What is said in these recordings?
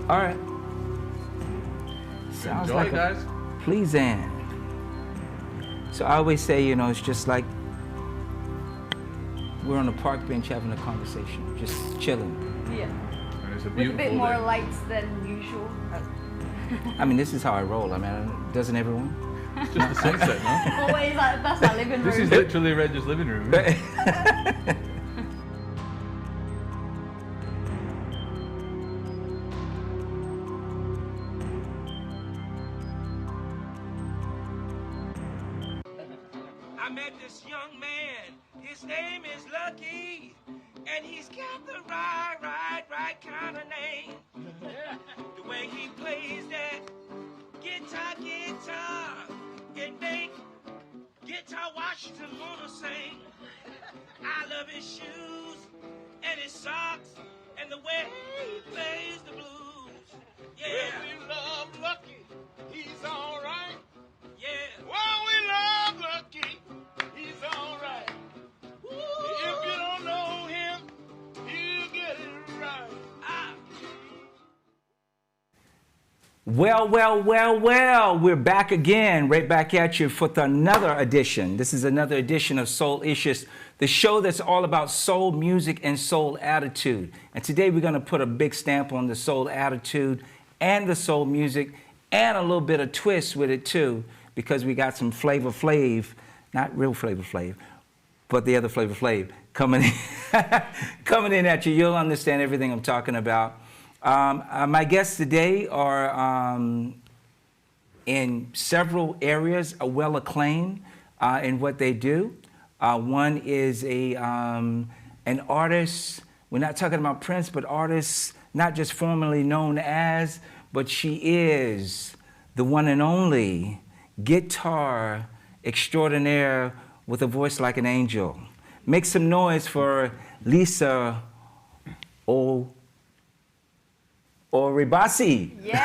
All right. Sounds Enjoy, like guys. Please, Ann. So I always say, you know, it's just like we're on a park bench having a conversation, just chilling. Yeah. And it's a With a beautiful bit more day. lights than usual. I mean, this is how I roll. I mean, doesn't everyone? It's just the sunset, no? Always like, that's our living room. This is literally Reg's living room. Isn't it? I met this young man. His name is Lucky, and he's got the right kind of name. The way he plays that guitar, it make Guitar Washington wanna sing. I love his shoes and his socks and the way he plays the blues. Yeah. Well, we love Lucky, he's all right. Yeah. Well, we love Lucky, he's all right. If you don't know him, you get it right. Well, we're back again, right back at you for another edition. This is another edition of Soul Issues, the show that's all about soul music and soul attitude. And today we're going to put a big stamp on the soul attitude and the soul music and a little bit of twist with it too, because we got some Flavor Flav, not real Flavor Flav, but the other Flavor Flav coming in, coming in at you. You'll understand everything I'm talking about. My guests today are in several areas well acclaimed in what they do. One is an artist. We're not talking about Prince, but artist not just formerly known as, but she is the one and only guitar extraordinaire with a voice like an angel. Make some noise for Lisa Oribasi. Yes! You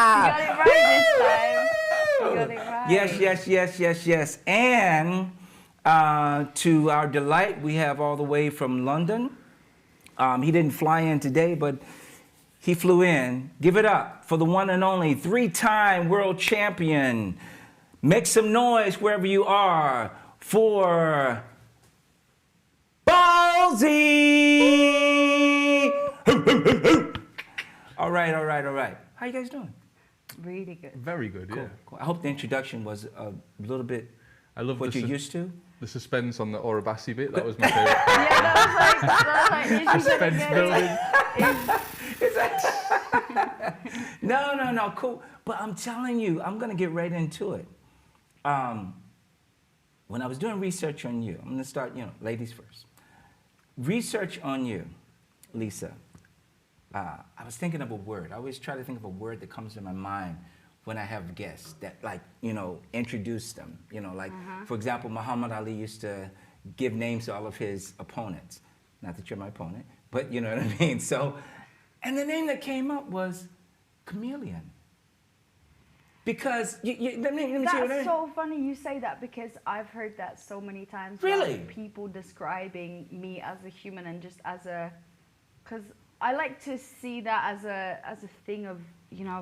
got it right this time. You got it right. Yes. And to our delight, we have all the way from London. He didn't fly in today, but he flew in. Give it up for the one and only three-time world champion. Make some noise wherever you are for Ballsy! All right. How you guys doing? Really good. Very good, yeah. Cool. I hope the introduction was a little bit I love what you're used to. the suspense on the Oribasi bit. That was my favorite. Yeah, that was like Suspense building. No, cool. But I'm telling you, I'm gonna get right into it. When I was doing research on you, I'm gonna start, ladies first. Research on you, Lisa. I was thinking of a word. I always try to think of a word that comes to my mind when I have guests that, introduce them. For example, Muhammad Ali used to give names to all of his opponents. Not that you're my opponent, but you know what I mean? So, and the name that came up was Chameleon. Because, let me see what I mean. That's so funny you say that, because I've heard that so many times. Really? Like, people describing me as a human and just as a, because I like to see that as a thing of,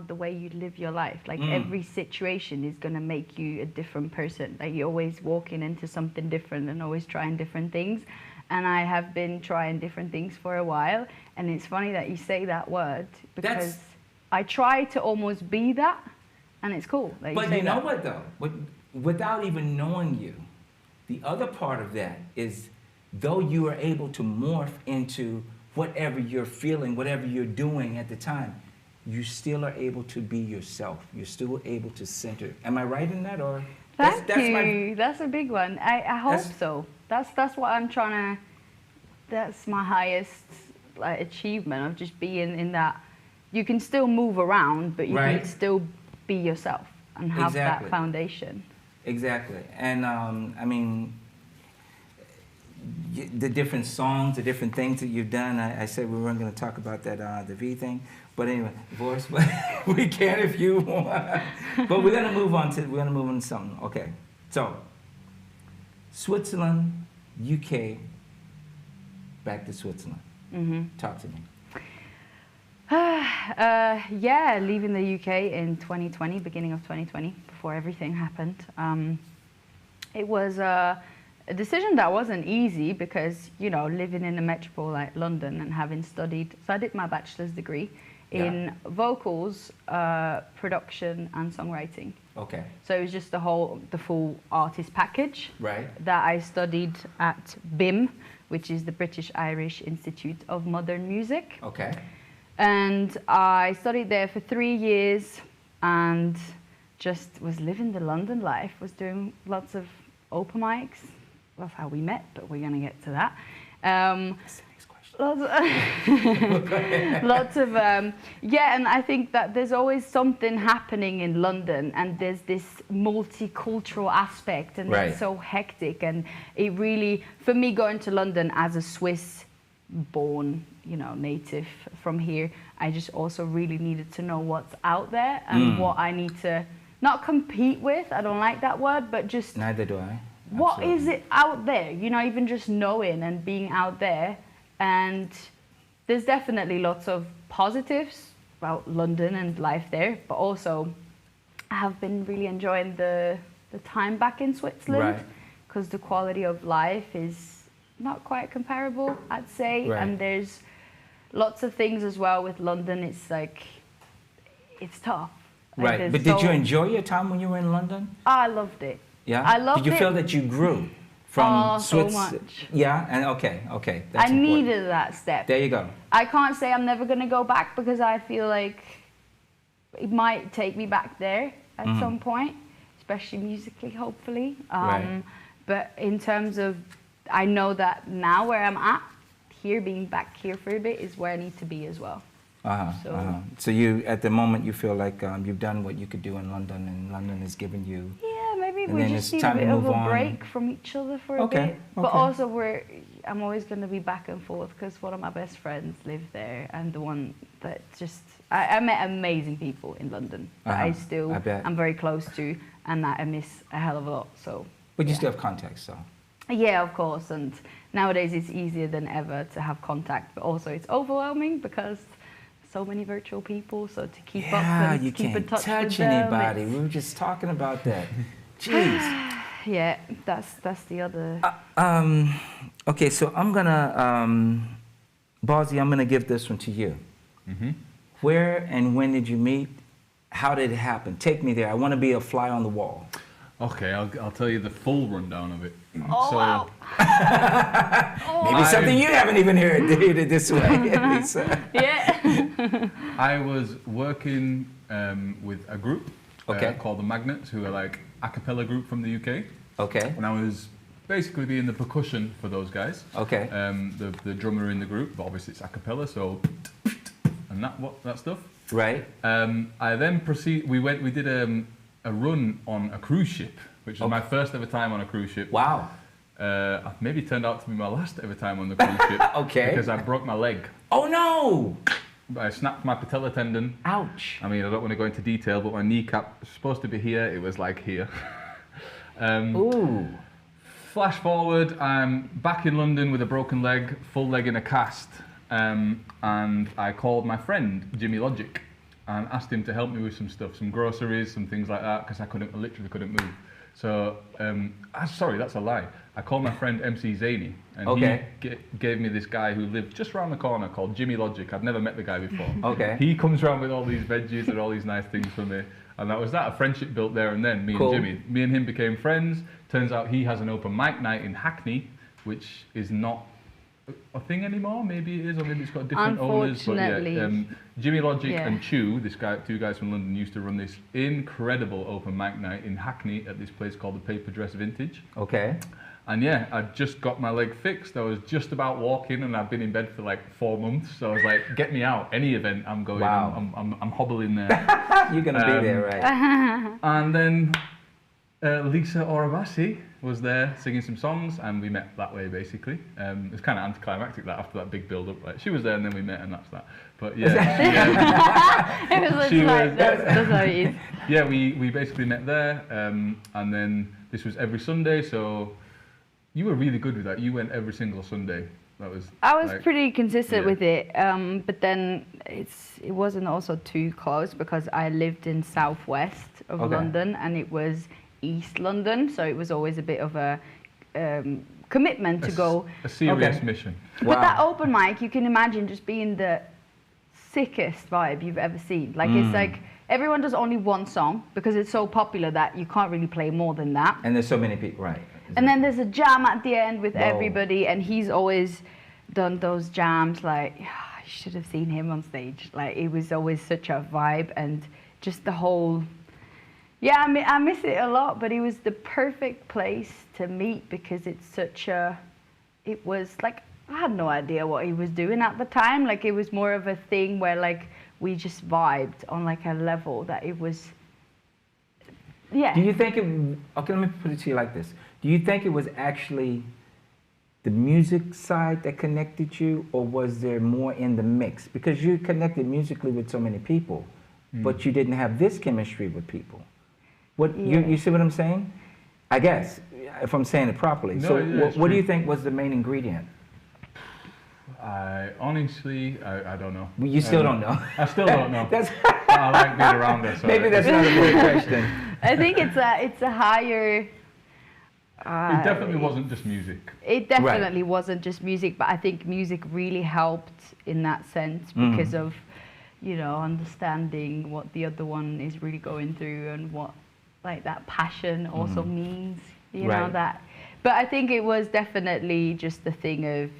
the way you live your life. Like every situation is going to make you a different person. Like you're always walking into something different and always trying different things. And I have been trying different things for a while. And it's funny that you say that word, because I try to almost be that. And it's cool. But you know what, though? Without even knowing you, the other part of that is, though you are able to morph into whatever you're feeling, whatever you're doing at the time, you still are able to be yourself. You're still able to center. Am I right in that? Or Thank you. That's a big one. I hope so. That's what I'm trying to. That's my highest achievement, of just being in that. You can still move around, but you can still be yourself and have that foundation. Exactly. And the different songs, the different things that you've done. I said we weren't going to talk about that the V thing, but anyway, divorce. But we can if you want. But we're going to move on to something. Okay. So Switzerland, UK, back to Switzerland. Talk to me. Yeah, leaving the UK in 2020, beginning of 2020, before everything happened. It was a decision that wasn't easy because, you know, living in a metropole like London and having studied, so I did my bachelor's degree in vocals, production and songwriting. Okay. So it was just the full artist package. Right. That I studied at BIM, which is the British Irish Institute of Modern Music. Okay. And I studied there for 3 years and just was living the London life, was doing lots of open mics. That's how we met, but we're going to get to that. Lots of, yeah, and I think that there's always something happening in London, and there's this multicultural aspect, and Right. it's so hectic. And it really, for me, going to London as a Swiss-born, you know, native from here, I just also really needed to know what's out there and what I need to not compete with. I don't like that word, but just Neither do I. what is Absolutely. it out there? You know, even just knowing and being out there. And there's definitely lots of positives about London and life there, but also I have been really enjoying the time back in Switzerland, Right. because the quality of life is not quite comparable, I'd say. Right. And there's lots of things as well with London. It's like, it's tough. Like, Right. there's But did you so- enjoy your time when you were in London? I loved it. Yeah. I loved Did you it. feel that you grew from Oh, so Swiss? much. Yeah. And okay. I That's important. needed that step. There you go. I can't say I'm never going to go back because I feel like it might take me back there at some point, especially musically, hopefully. Right. But in terms of, I know that now where I'm at, here, being back here for a bit, is where I need to be as well. So- So you, at the moment, you feel like you've done what you could do in London, and London has given you. Yeah, maybe And we then just it's need a time to bit of move a on. break from each other for a Okay, bit. But okay. also, I'm always going to be back and forth because one of my best friends lived there, and the one that just, I met amazing people in London that I still I bet. am very close to, and that I miss a hell of a lot. So, But you yeah. still have context, though. Yeah, of course. And nowadays it's easier than ever to have contact, but also it's overwhelming because so many virtual people. So to keep up Yeah, and you keep in can't touch touch with them, anybody. it's- We were just talking about that. Jeez. Yeah, that's the other. Okay, so I'm gonna, Ballsy, I'm gonna give this one to you. Where and when did you meet? How did it happen? Take me there. I want to be a fly on the wall. Okay, I'll tell you the full rundown of it. Oh, so, wow. Maybe something you haven't even heard this way, Lisa. Yeah. I was working with a group Okay. called the Magnets, who are like a cappella group from the UK. Okay. And I was basically being the percussion for those guys. Okay. The drummer in the group, but obviously it's a cappella, so and that stuff. Right. I then we did a run on a cruise ship, which was my first ever time on a cruise ship. Wow. Maybe turned out to be my last ever time on the cruise ship. Okay. Because I broke my leg. Oh no! I snapped my patella tendon. Ouch. I mean, I don't want to go into detail, but my kneecap was supposed to be here. It was like here. Ooh. Flash forward, I'm back in London with a broken leg, full leg in a cast, and I called my friend Jimmy Logic and asked him to help me with some stuff, some groceries, some things like that, because I literally couldn't move. So, sorry, that's a lie. I called my friend MC Zany, and Okay. he gave me this guy who lived just around the corner called Jimmy Logic. I'd never met the guy before. Okay. He comes around with all these veggies and all these nice things for me. And that was that, a friendship built there and then, me Cool. and Jimmy. Me and him became friends. Turns out he has an open mic night in Hackney, which is not a thing anymore. Maybe it is, or maybe it's got different owners. But Unfortunately. yeah, Jimmy Logic Yeah. and Chew, two guys from London, used to run this incredible open mic night in Hackney at this place called the Paper Dress Vintage. Okay. And yeah, I just got my leg fixed. I was just about walking, and I've been in bed for like 4 months. So I was like, "Get me out! Any event, I'm going. Wow. I'm hobbling there." You're gonna be there, right? And then Lisa Orabasi was there singing some songs, and we met that way basically. It was kind of anticlimactic that after that big build up. Like she was there, and then we met, and that's that. But yeah, It was She like, was- that's how it is. yeah, we basically met there, and then this was every Sunday. So you were really good with that. You went every single Sunday. That was. I was like, pretty consistent yeah. with it, but then it wasn't also too close because I lived in southwest of Okay. London and it was East London, so it was always a bit of a commitment to go. A serious Okay. mission. But that open mic, you can imagine just being the sickest vibe you've ever seen. Like it's like everyone does only one song because it's so popular that you can't really play more than that. And there's so many people, right? And then there's a jam at the end with Whoa. everybody, and he's always done those jams. Like, you should have seen him on stage. Like, it was always such a vibe, and just the whole. Yeah, I miss it a lot, but it was the perfect place to meet because it's such a. It was like I had no idea what he was doing at the time. Like, it was more of a thing where like we just vibed on like a level that it was. Yeah. Do you think it? Okay, let me put it to you like this. Do you think it was actually the music side that connected you, or was there more in the mix? Because you connected musically with so many people, but you didn't have this chemistry with people. What Yeah. you see what I'm saying? I guess if I'm saying it properly. No, So yeah, it's what do true. you think was the main ingredient? I honestly, I don't know. You still don't know. I still don't know. That's I like being around her. So maybe that's not a good question. I think it's a higher. It definitely wasn't just music. It definitely wasn't just music, but I think music really helped in that sense because of, you know, understanding what the other one is really going through and what, like, that passion also means, you know, Right. that. But I think it was definitely just the thing of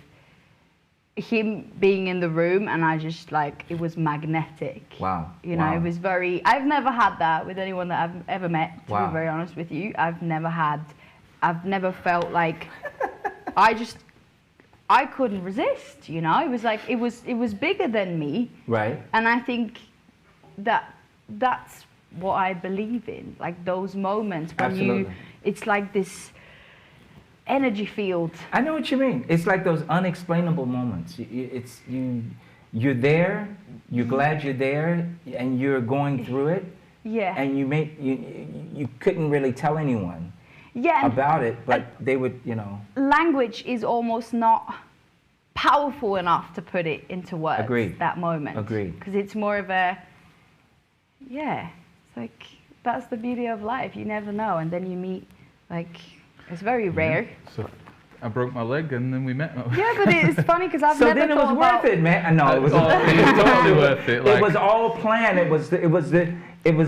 him being in the room, and I just, like, it was magnetic. Wow. You know, Wow. it was very. I've never had that with anyone that I've ever met. To Wow. be very honest with you, I've never felt like I couldn't resist. You know, it was like it was bigger than me, Right. and I think that's what I believe in. Like those moments when Absolutely. it's like this energy field. I know what you mean. It's like those unexplainable moments. You're there. You're glad you're there, and you're going through it, Yeah. and you couldn't really tell anyone Yeah. and about it, but they would, you know. language is almost not powerful enough to put it into words. Agreed. That moment. Agreed. Because it's more of a, yeah, it's like, that's the beauty of life. You never know. And then you meet, like, it's very rare. So I broke my leg and then we met. Yeah, but it's funny because I've So never then it was thought worth about it, man. No, it was. It's totally worth it. Like, It was all planned. It was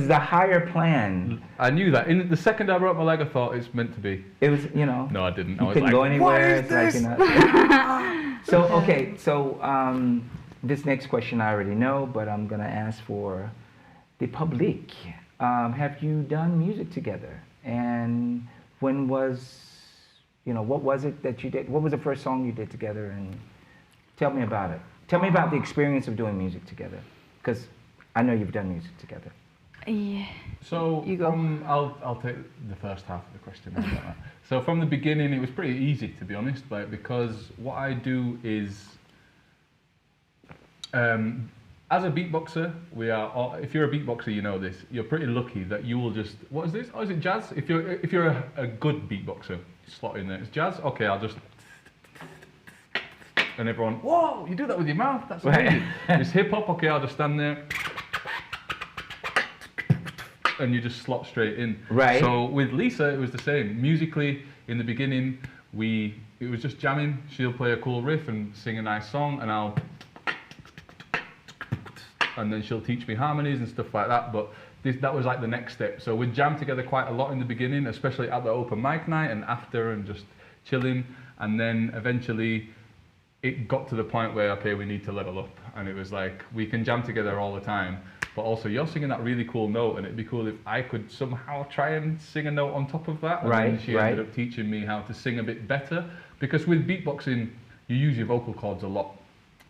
the higher plan. I knew that. In the second I broke my leg, I thought it's meant to be. It was, you know. No, I didn't. I You was couldn't like, go anywhere. What is It's this? like, you know. So okay, so this next question I already know, but I'm gonna ask for the public. Have you done music together? And when was, you know, what was it that you did? What was the first song you did together? And tell me about it. Tell me about the experience of doing music together, because I know you've done music together. Yeah. So You go. I'll take the first half of the question. How about that? So from the beginning, it was pretty easy, to be honest, like, because what I do is, as a beatboxer, if you're a beatboxer, you know this. You're pretty lucky that you will just. What is this? Oh, is it jazz? If you're a good beatboxer, slot in there. It's jazz. Okay, I'll just. And everyone, whoa! You do that with your mouth. That's amazing. It's hip hop. Okay, I'll just stand there. And you just slot straight in. Right. So with Lisa, it was the same. Musically, in the beginning, it was just jamming. She'll play a cool riff and sing a nice song, and then she'll teach me harmonies and stuff like that. But that was like the next step. So we'd jam together quite a lot in the beginning, especially at the open mic night and after, and just chilling. And then eventually, it got to the point where, okay, we need to level up. And it was like, we can jam together all the time, but also you're singing that really cool note, and it'd be cool if I could somehow try and sing a note on top of that. And then Right, she right. ended up teaching me how to sing a bit better, because with beatboxing, you use your vocal cords a lot.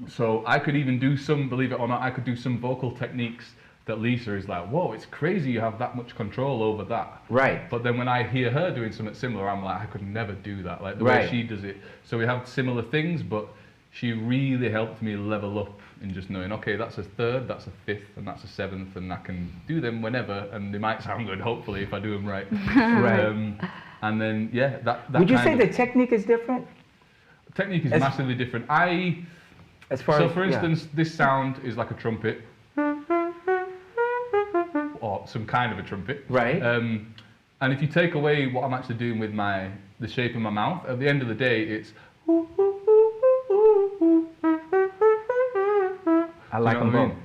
So I could even do believe it or not, I could do some vocal techniques that Lisa is like, whoa, it's crazy you have that much control over that. Right. But then when I hear her doing something similar, I'm like, I could never do that, like the Right. way she does it. So we have similar things, but she really helped me level up in just knowing, okay, that's a third, that's a fifth, and that's a seventh, and I can do them whenever, and they might sound good, hopefully, if I do them right. Right. And then, yeah, that Would you kind say of- the technique is different? Technique is As- massively different. As far So as, for yeah. instance, this sound is like a trumpet, or some kind of a trumpet. Right. And if you take away what I'm actually doing with the shape of my mouth, at the end of the day, it's. I like Do you them know what I both. mean?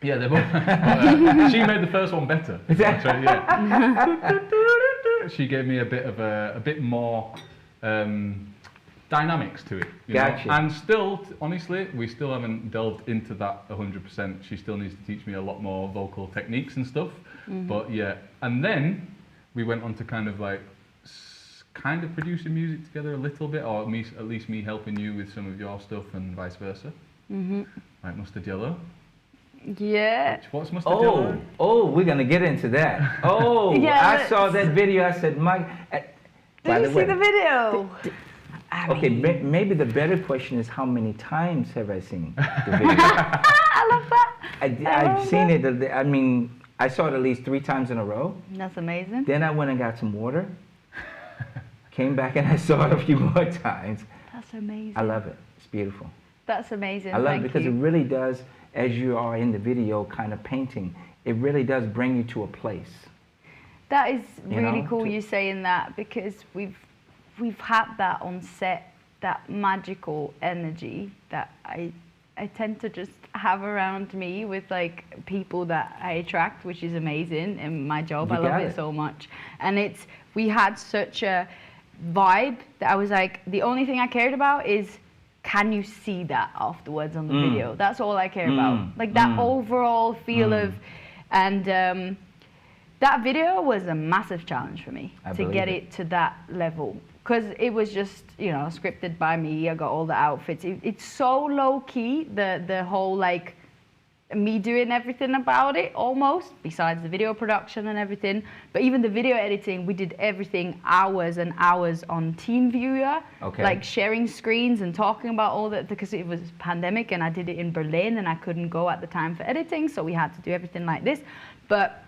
Yeah, they're both. She made the first one better. Actually, yeah. She gave me a bit more dynamics to it. You know? Gotcha. And still, honestly, we still haven't delved into that 100%. She still needs to teach me a lot more vocal techniques and stuff. But yeah, and then we went on to kind of like kind of producing music together a little bit, or at least me helping you with some of your stuff and vice versa. Like Mustard Yellow. Yeah. What's Mustard Yellow? We're gonna get into that. Oh, Yeah, I saw that video. I said, Mike. By Did you see the video? I Okay, mean, maybe the better question is how many times have I seen the video? I love that. I've seen it. I mean, I saw it at least 3 times in a row. That's amazing. Then I went and got some water. Came back and I saw it a few more times. That's amazing. I love it. It's beautiful. That's amazing. I love Thank it because you. it really does, as you are in the video kind of painting, it really does bring you to a place. That is You really know, cool to- you saying that, because we've had that on set, that magical energy that I tend to just have around me with like people that I attract, which is amazing in my job. You I love got it it. so much. And we had such a vibe that I was like, the only thing I cared about is, can you see that afterwards on the video? That's all I care about. Like that overall feel of, and that video was a massive challenge for me I to believe get it. it to that level. Because it was just, scripted by me. I got all the outfits. It's so low key, the whole like me doing everything about it almost, besides the video production and everything. But even the video editing, we did everything hours and hours on TeamViewer, Okay. like sharing screens and talking about all that, because it was pandemic and I did it in Berlin and I couldn't go at the time for editing, so we had to do everything like this. But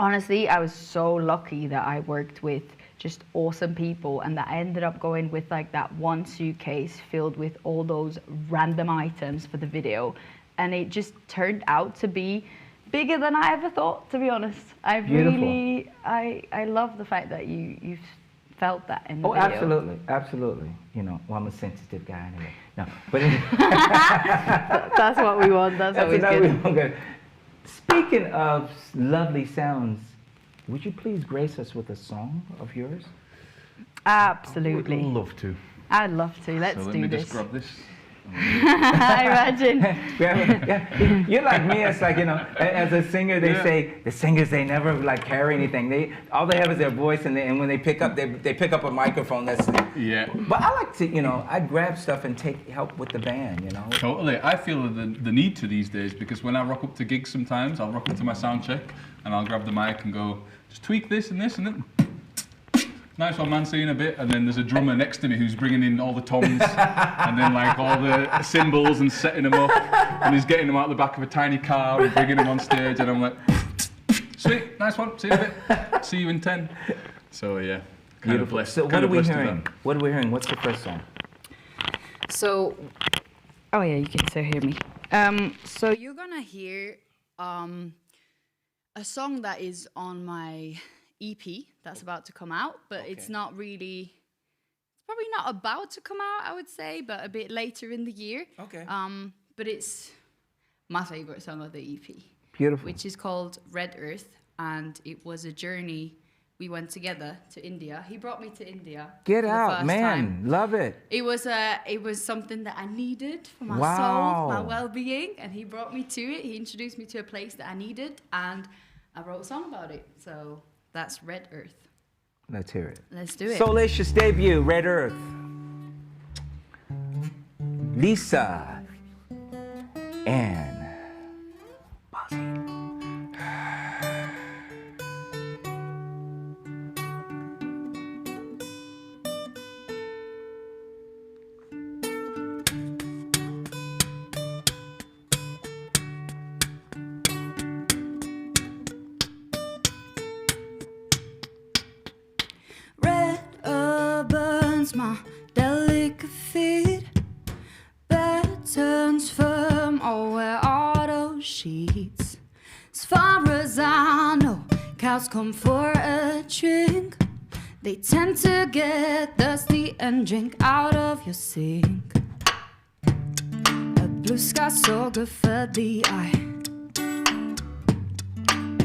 honestly, I was so lucky that I worked with just awesome people and that I ended up going with like that one suitcase filled with all those random items for the video. And it just turned out to be bigger than I ever thought, to be honest. Beautiful. I love the fact that you felt that in the Oh, video. absolutely, absolutely. Well, I'm a sensitive guy anyway. No, but That's what we want. That's always good. Speaking of lovely sounds, would you please grace us with a song of yours? Absolutely. Would love to. I'd love to. Let's So let do me this. just grab this. I imagine. Yeah, you're like me. It's like, as a singer, they Yeah. say the singers, they never like carry anything. All they have is their voice, and when they pick up, they pick up a microphone. That's. Yeah. But I like to, I grab stuff and take help with the band. Totally. I feel the need to these days, because when I rock up to gigs sometimes, I'll rock up to my sound check and I'll grab the mic and go, just tweak this and this and then. Nice one, man, seeing a bit, and then there's a drummer next to me who's bringing in all the toms and then like all the cymbals and setting them up, and he's getting them out the back of a tiny car and bringing them on stage, and I'm like, sweet, nice one, see you in a bit, see you in 10. So yeah, kind of blessed. So what kind are of we blessed with hearing? that. What are we hearing? What's the first song? So, oh yeah, you can still hear me. So you're gonna hear a song that is on my EP that's about to come out, but it's not really, it's probably not about to come out, I would say, but a bit later in the year. Okay. But it's my favorite song of the EP, Beautiful. which is called Red Earth, and it was a journey. We went together to India. He brought me to India. Get for the out, first man. time. Love it. It was something that I needed for my Wow. soul, my well-being, and he brought me to it. He introduced me to a place that I needed, and I wrote a song about it. So that's Red Earth. Let's hear it. Let's do it. Soulicious debut, Red Earth. Lisa and Bozzy. Red burns my delicate feet. them all wear auto sheets. As far as I know, cows come for a drink. They tend to get thirsty and drink out of your sink. A blue sky so good for the eye.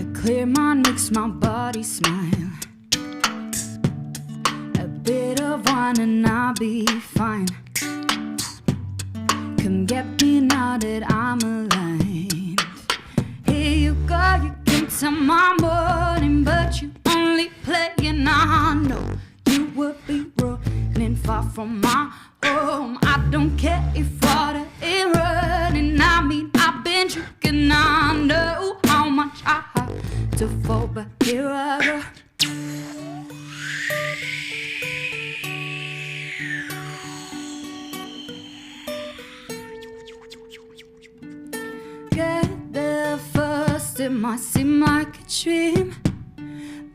A clear mind makes my body smile. A bit of wine and I'll be fine. Come get me now that I'm aligned. Here you go, you came to my morning, but you only playing. I know you would be running far from my home. I don't care if water is running. I mean, I've been drinking. I know how much I have to fall, but here I go. Get there first, it might seem like a dream.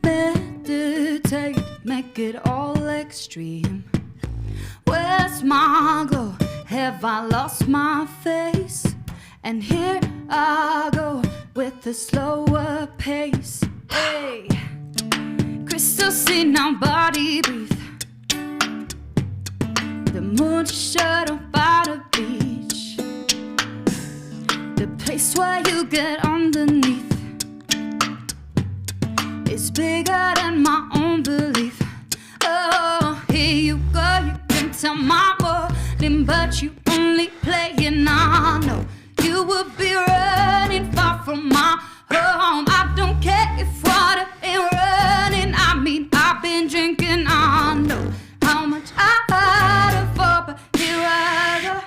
Meditate, make it all extreme. Where's my glow? Have I lost my face? And here I go with a slower pace. Hey, crystal sea, now body breathe. The moon shut up by the beach. The place where you get underneath is bigger than my own belief. Oh, here you go, you can tell my morning, but you only playing. I know you would be running far from my home. I don't care if water ain't running. I mean, I've been drinking. I know how much I had to fall, but here I go.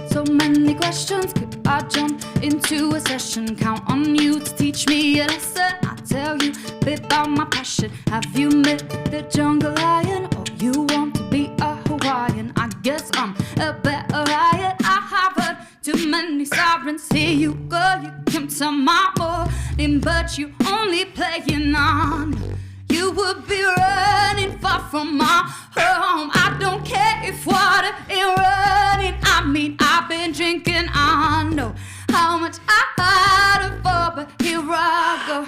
So many questions. Could I jump into a session? Count on you to teach me a lesson. I tell you a bit about my passion. Have you met the jungle lion? Or you want to be a Hawaiian? I guess I'm a better riot. I have heard too many sirens. Here you go, you come to my morning, but you only playing on. You would be running far from my home. I don't care if water ain't running. I mean, I've been drinking. I know how much I had to fall, but here I go.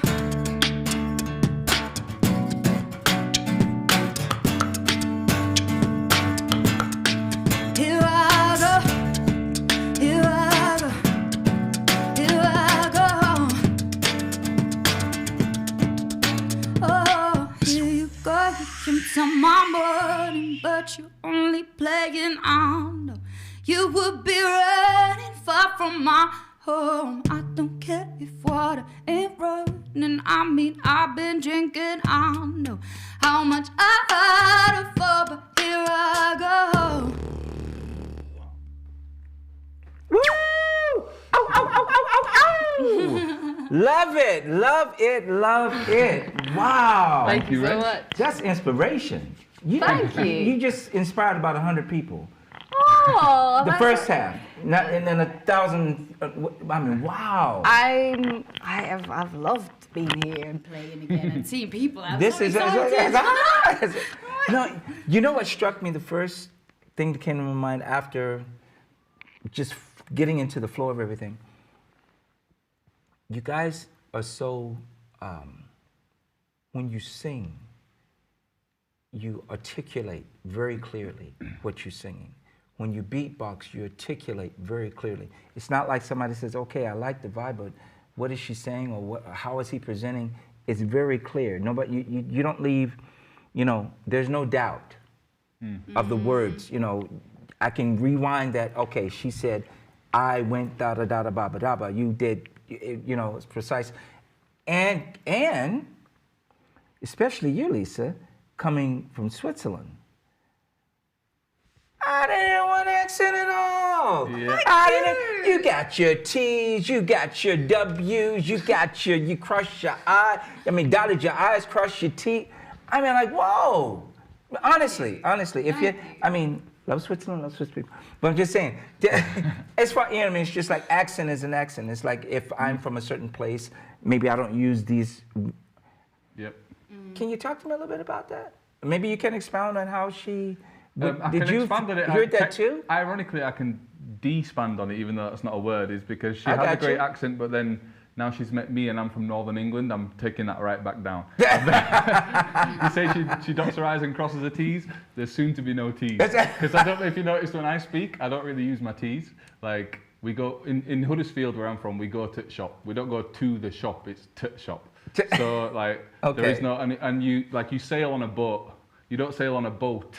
Here I go. Here I go. Here I go. Oh, here you go, you came to my morning, but you only playing. I know you would be running far from my home. I don't care if water ain't running. I mean, I've been drinking. I know how much I had to fall, but here I go. Woo! Ow, ow, ow, ow, ow, ow! Love it, love it, love it. Wow. Thank you, so Reg. much. That's inspiration. Thank you. You just inspired about 100 people. Oh, The first half, not, and then 1,000. I mean, wow. I've loved being here and playing again and seeing people. I'm This so is excited. no. You know what struck me? The first thing that came to my mind after just getting into the flow of everything. You guys are so. When you sing, you articulate very clearly what you're singing. When you beatbox, you articulate very clearly. It's not like somebody says, okay, I like the vibe, but what is she saying or what, how is he presenting? It's very clear. Nobody, you don't leave, there's no doubt of the words. I can rewind that, okay, she said, I went da-da-da-da-ba-ba-da-ba. You did, it's precise. And especially you, Lisa, coming from Switzerland. I didn't want accent at all. Yeah. You got your T's, you got your W's, you crushed your I. Dotted your I's, crushed your T. Like, whoa. Honestly, if you, love Switzerland, love Swiss people. But I'm just saying, as far, it's just like accent is an accent. It's like if I'm from a certain place, maybe I don't use these Yep. Can you talk to me a little bit about that? Maybe you can expound on how she. I did can you expand on it. hear that too? Ironically, I can de-spand on it, even though that's not a word, is because she I has a got great you. accent, but then now she's met me and I'm from Northern England, I'm taking that right back down. You say she dots her I's and crosses her T's, there's soon to be no T's. Because I don't know if you noticed when I speak, I don't really use my T's. Like, we go, in Huddersfield where I'm from, we go to shop. We don't go to the shop, it's to shop. So, like, Okay. there is no, and you, like, you sail on a boat, you don't sail on a boat.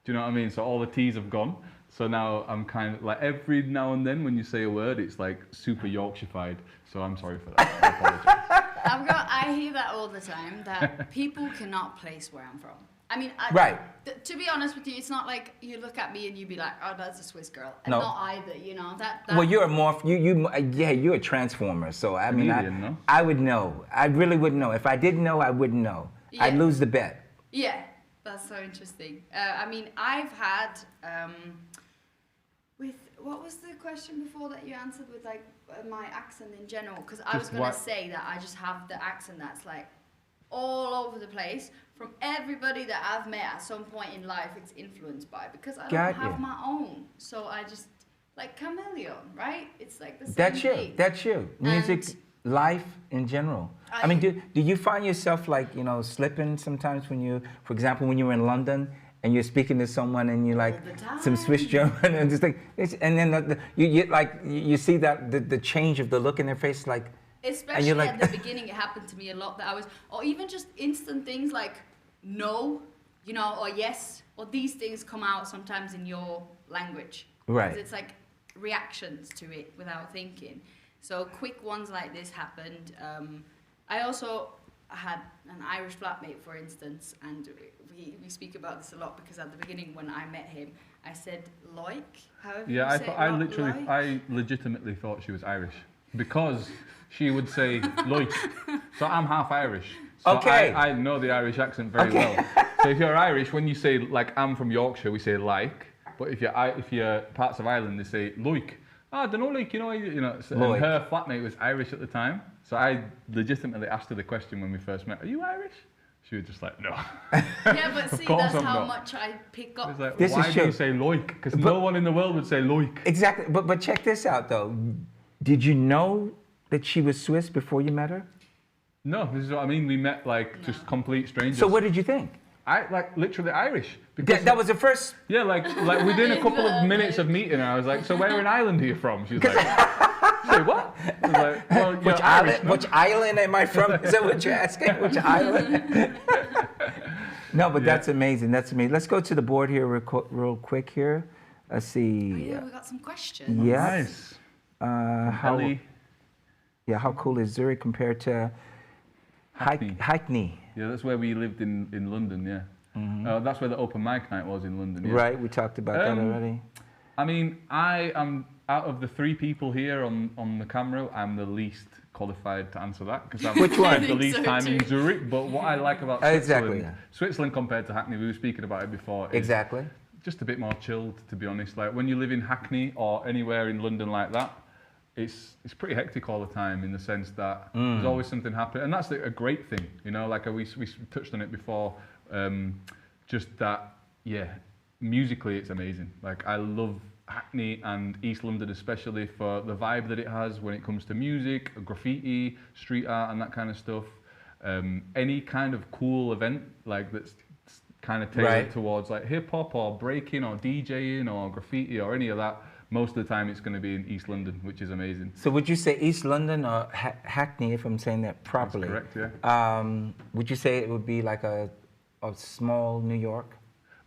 Do you know what I mean? So all the T's have gone. So now I'm kind of like every now and then when you say a word, it's like super Yorkshirefied. So I'm sorry for that. I apologize. I hear that all the time, that people cannot place where I'm from. I mean, Right. To be honest with you, it's not like you look at me and you be like, oh, that's a Swiss girl. And No. not either, you know. That Well, you're a morph. Yeah, you're a transformer. So I mean, Comedian, no? I would know. I really would know. If I didn't know, I wouldn't know. I'd Yeah. lose the bet. Yeah, that's so interesting. I mean, I've had with what was the question before that you answered with like my accent in general? Because I was Just gonna what- say that I just have the accent that's like all over the place from everybody that I've met at some point in life. It's influenced by because I don't Got have you. my own, so I just like chameleon, right? It's like the same That's you. thing. That's you. Music, life in general. I mean, do you find yourself like, slipping sometimes when you, for example, when you were in London and you're speaking to someone and you like All the some Swiss time. German and just like, and then you see that the change of the look in their face, like, Especially like- at the beginning, it happened to me a lot that I was, or even just instant things like no, or yes, or these things come out sometimes in your language. Right. 'Cause it's like reactions to it without thinking. So quick ones like this happened. I also had an Irish flatmate, for instance, and we speak about this a lot because at the beginning when I met him, I said like, however Yeah, you I, say thought, like. I legitimately thought she was Irish because she would say like. So I'm half Irish. So Okay. I know the Irish accent very Okay. well. So if you're Irish, when you say like I'm from Yorkshire, we say like. But if you're parts of Ireland, they say like. I don't know, like so, Like. and her flatmate was Irish at the time, so I legitimately asked her the question when we first met. Are you Irish? She was just like, no. Yeah, but see, course that's I'm how not. much I pick I up. was like, This is why do true. you say like? Because no one in the world would say like. exactly. But check this out though. Did you know that she was Swiss before you met her? No, this is what I mean. We met like just complete strangers. So what did you think? I like literally Irish. Because That was the first. yeah, like within a couple of minutes of meeting her, I was like, so where in Ireland are you from? She was like, say what? I was like, well, you're Which Irish, island? no? Which island am I from? Is that what you're asking? Which island? No, but that's amazing. That's amazing. Let's go to the board here real quick here. Let's see. Yeah, we got some questions. Yeah. Nice. How Ellie. how cool is Zurich compared to Hackney. Hackney? Yeah, that's where we lived in London, yeah. That's where the open mic night was in London, yeah. Right. We talked about that Um, already. I mean, I am, out of the 3 people here on the camera, I'm the least qualified to answer that because I've Which one? spent the I think least so time in too. Zurich. But what I like about Switzerland, Exactly, yeah. Switzerland compared to Hackney, we were speaking about it before, is Exactly. just a bit more chilled, to be honest. Like when you live in Hackney or anywhere in London like that, it's pretty hectic all the time in the sense that there's always something happening, and that's a great thing, Like we touched on it before, just that, yeah. Musically, it's amazing. Like I love Hackney and East London especially for the vibe that it has when it comes to music, graffiti, street art, and that kind of stuff. Any kind of cool event like that's kind of tailored Right. towards like hip hop or breaking or DJing or graffiti or any of that. Most of the time, it's going to be in East London, which is amazing. So would you say East London or Hackney, if I'm saying that properly? correct, yeah. Would you say it would be like a small New York?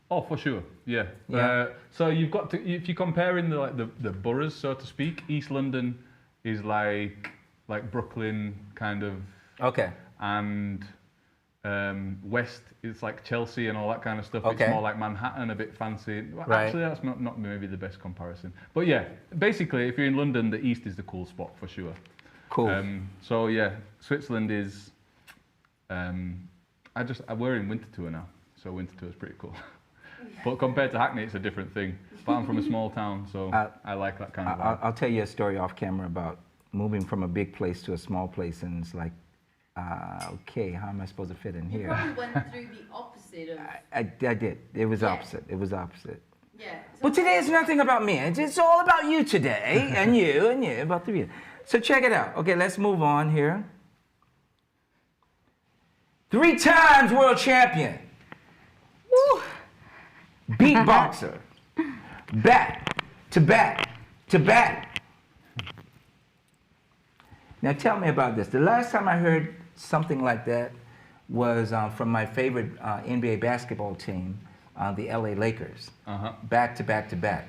Oh, for sure, yeah. Yeah. So you've got to, if you're comparing the boroughs, so to speak, East London is like Brooklyn kind of, Okay. and West is like Chelsea and all that kind of stuff. Okay. It's more like Manhattan, a bit fancy. Well, Right. Actually, that's not maybe the best comparison. But yeah, basically, if you're in London, the East is the cool spot for sure. Cool. So yeah, Switzerland is. We're in winter tour now, so winter tour is pretty cool. But compared to Hackney, it's a different thing. But I'm from a small town, so I like that kind of vibe. I'll tell you a story off camera about moving from a big place to a small place, and it's like Okay, how am I supposed to fit in You here? probably went through the opposite of. I did. It was Yeah. opposite. It was opposite. Yeah. But today is nothing about me. It's all about you today, and you, about three of you. So check it out. Okay, let's move on here. 3 times world champion. Woo. Beatboxer. Back to back to back. Now tell me about this. The last time I heard something like that was from my favorite NBA basketball team, the LA Lakers. Back to back to back.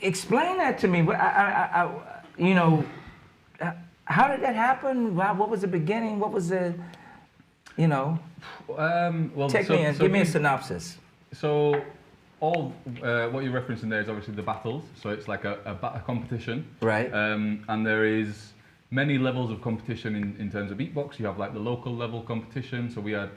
Explain that to me. You know, how did that happen? What was the beginning? What was the, you know? Well, Take me in. Give me a synopsis. So, all what you're referencing there is obviously the battles. So it's like a competition, Right. And there is many levels of competition in terms of beatbox. You have like the local level competition. So we had,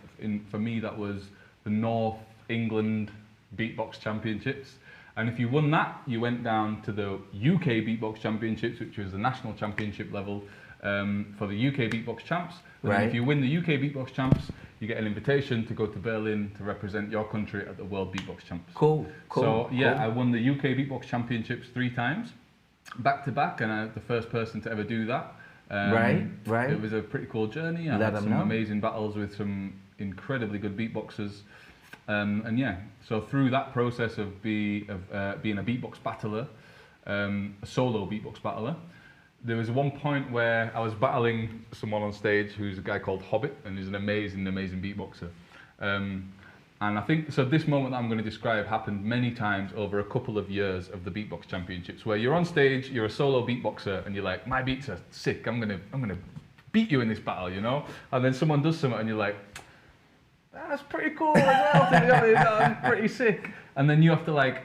for me, that was the North England Beatbox Championships. And if you won that, you went down to the UK Beatbox Championships, which was the national championship level for the UK Beatbox Champs. And then Right. if you win the UK Beatbox Champs, you get an invitation to go to Berlin to represent your country at the World Beatbox Champs. Cool. So yeah, cool. I won the UK Beatbox Championships 3 times, back to back, and I'm the first person to ever do that. Right. It was a pretty cool journey. I Let had them some know. amazing battles with some incredibly good beatboxers. And yeah, so through that process of being a beatbox battler, a solo beatbox battler, there was one point where I was battling someone on stage who's a guy called Hobbit, and he's an amazing, amazing beatboxer. And I think, so this moment that I'm going to describe happened many times over a couple of years of the beatbox championships, where you're on stage, you're a solo beatboxer, and you're like, my beats are sick, I'm gonna beat you in this battle, you know? And then someone does something and you're like, that's pretty cool as well, to be honest, that's pretty sick. And then you have to like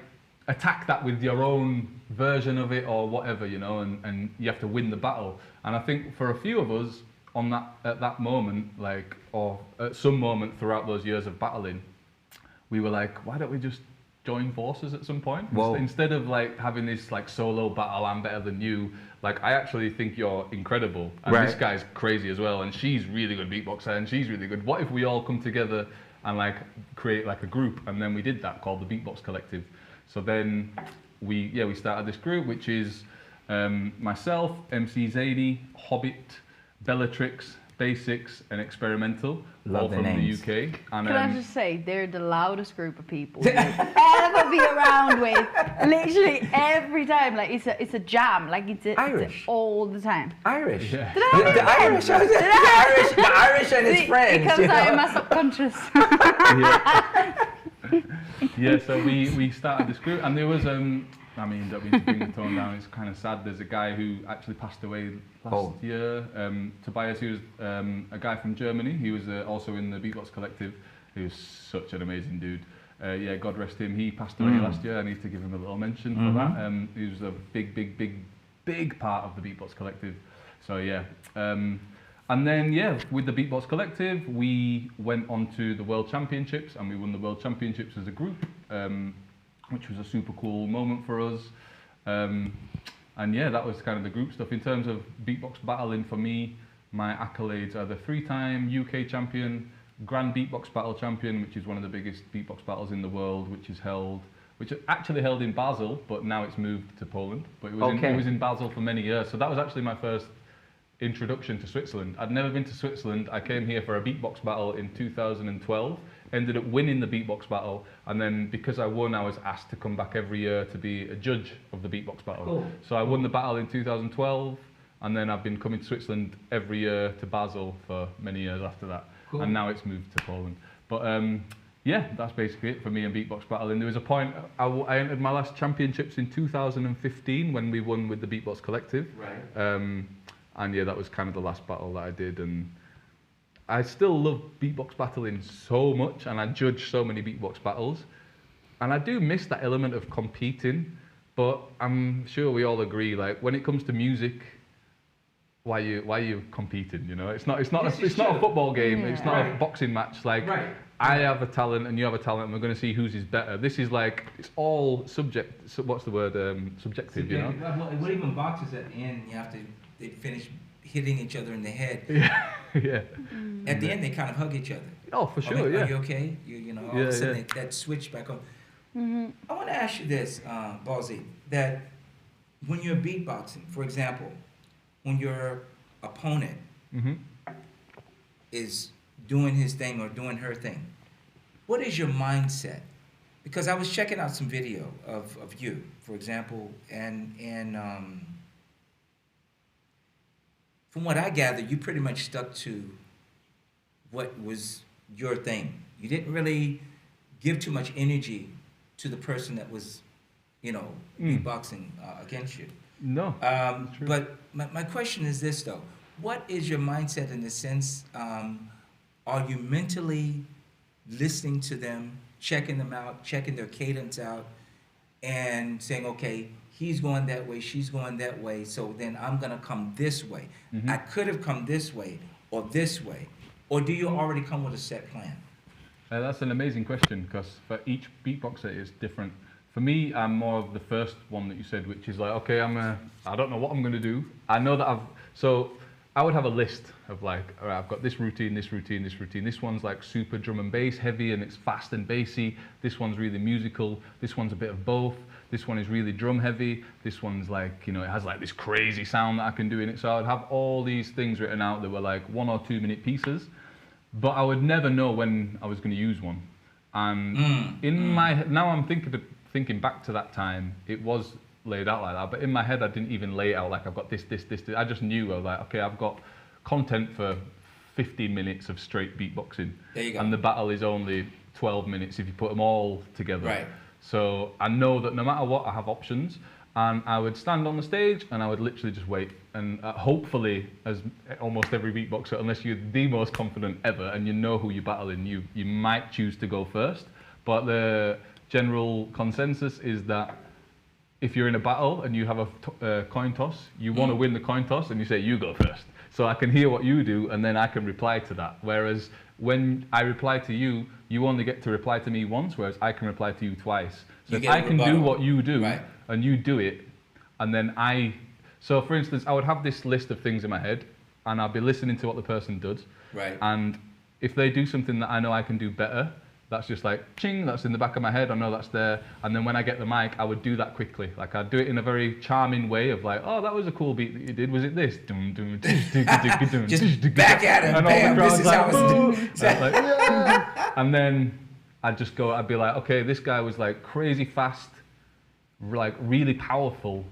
attack that with your own version of it or whatever, you know, and you have to win the battle. And I think for a few of us at that moment, like, or at some moment throughout those years of battling, we were like, why don't we just join forces at some point? Whoa. Instead of like having this like solo battle, I'm better than you. Like, I actually think you're incredible, and Right. this guy's crazy as well, and she's really good beatboxer, and she's really good. What if we all come together and like create like a group? And then we did that, called the Beatbox Collective. So then we started this group, which is myself, MC Zadie, Hobbit, Bellatrix, Basics, and Experimental, Love all the from names. the UK. And Can I just say, they're the loudest group of people you'll ever be around with. Literally every time, like it's a jam, like it's Irish. all the time. Irish. Yeah. The Irish. The Irish and his friends. It comes you out in know? my subconscious. Yeah, so we started this group, and there was I mean, don't mean to bring the tone down, it's kind of sad. There's a guy who actually passed away last year, Tobias, who was a guy from Germany. He was also in the Beatbox Collective. He was such an amazing dude. Yeah, God rest him. He passed away last year. I need to give him a little mention for that. He was a big part of the Beatbox Collective. So yeah. And then, yeah, with the Beatbox Collective, we went on to the World Championships, and we won the World Championships as a group, which was a super cool moment for us. And yeah, that was kind of the group stuff. In terms of beatbox battling, for me, my accolades are the 3-time UK champion, Grand Beatbox Battle champion, which is one of the biggest beatbox battles in the world, which is actually held in Basel, but now it's moved to Poland. But it was in Basel for many years. So that was actually my first introduction to Switzerland. I'd never been to Switzerland. I came here for a beatbox battle in 2012, ended up winning the beatbox battle, and then because I won, I was asked to come back every year to be a judge of the beatbox battle. Cool. So I won the battle in 2012, and then I've been coming to Switzerland every year to Basel for many years after that. Cool. And now it's moved to Poland. But yeah, that's basically it for me and beatbox battling. There was a point, I entered my last championships in 2015 when we won with the Beatbox Collective. Right. And yeah, that was kind of the last battle that I did, and I still love beatbox battling so much, and I judge so many beatbox battles, and I do miss that element of competing, but I'm sure we all agree, like, when it comes to music, why you competing, you know? It's not a football game, it's not a boxing match, like, I have a talent and you have a talent, and we're going to see whose is better. This is like, it's all subjective, you know? Well, even boxers at the end, they hitting each other in the head. Yeah, yeah. At the end, they kind of hug each other. Oh, for sure, Are yeah. you okay? You know, all of Yeah, a sudden yeah. that switch back on. I want to ask you this, Ballsy, that when you're beatboxing, for example, when your opponent Mm-hmm. is doing his thing or doing her thing, what is your mindset? Because I was checking out some video of you, for example, and from what I gathered, you pretty much stuck to what was your thing. You didn't really give too much energy to the person that was, you know, beatboxing against you. No. True. But my question is this, though. What is your mindset in the sense, are you mentally listening to them, checking them out, checking their cadence out, and saying, okay, he's going that way, she's going that way, so then I'm going to come this way. Mm-hmm. I could have come this way or this way. Or do you already come with a set plan? That's an amazing question because for each beatboxer it's different. For me, I'm more of the first one that you said, which is like, okay, I don't know what I'm going to do. I know that so I would have a list of like, all right, I've got this routine, this routine, this routine. This one's like super drum and bass heavy and it's fast and bassy. This one's really musical. This one's a bit of both. This one is really drum heavy. This one's like, you know, it has like this crazy sound that I can do in it. So I would have all these things written out that were like 1 or 2 minute pieces, but I would never know when I was going to use one. And in my head, now I'm thinking back to that time, it was laid out like that, but in my head I didn't even lay it out like I've got this. I just knew. I was like, okay, I've got content for 15 minutes of straight beatboxing. There you go. And the battle is only 12 minutes if you put them all together. Right. So I know that no matter what, I have options, and I would stand on the stage and I would literally just wait. And hopefully, as almost every beatboxer, unless you're the most confident ever and you know who you're battling, you might choose to go first. But the general consensus is that if you're in a battle and you have a coin toss, you want to win the coin toss and you say, you go first. So I can hear what you do and then I can reply to that. Whereas when I reply to you, you only get to reply to me once, whereas I can reply to you twice. So You if get a I can do rebuttal. what you do Right. and you do it, and then so for instance, I would have this list of things in my head and I'll be listening to what the person does. Right. And if they do something that I know I can do better, that's just like, ching, that's in the back of my head, I know that's there. And then when I get the mic, I would do that quickly. Like I'd do it in a very charming way of like, oh, that was a cool beat that you did. Was it this? Just back at him, And all the bam, crowd's this is like, how it's "Boo!" done. And I'd like, "Yeah." And then I'd be like, okay, this guy was like crazy fast, like really powerful,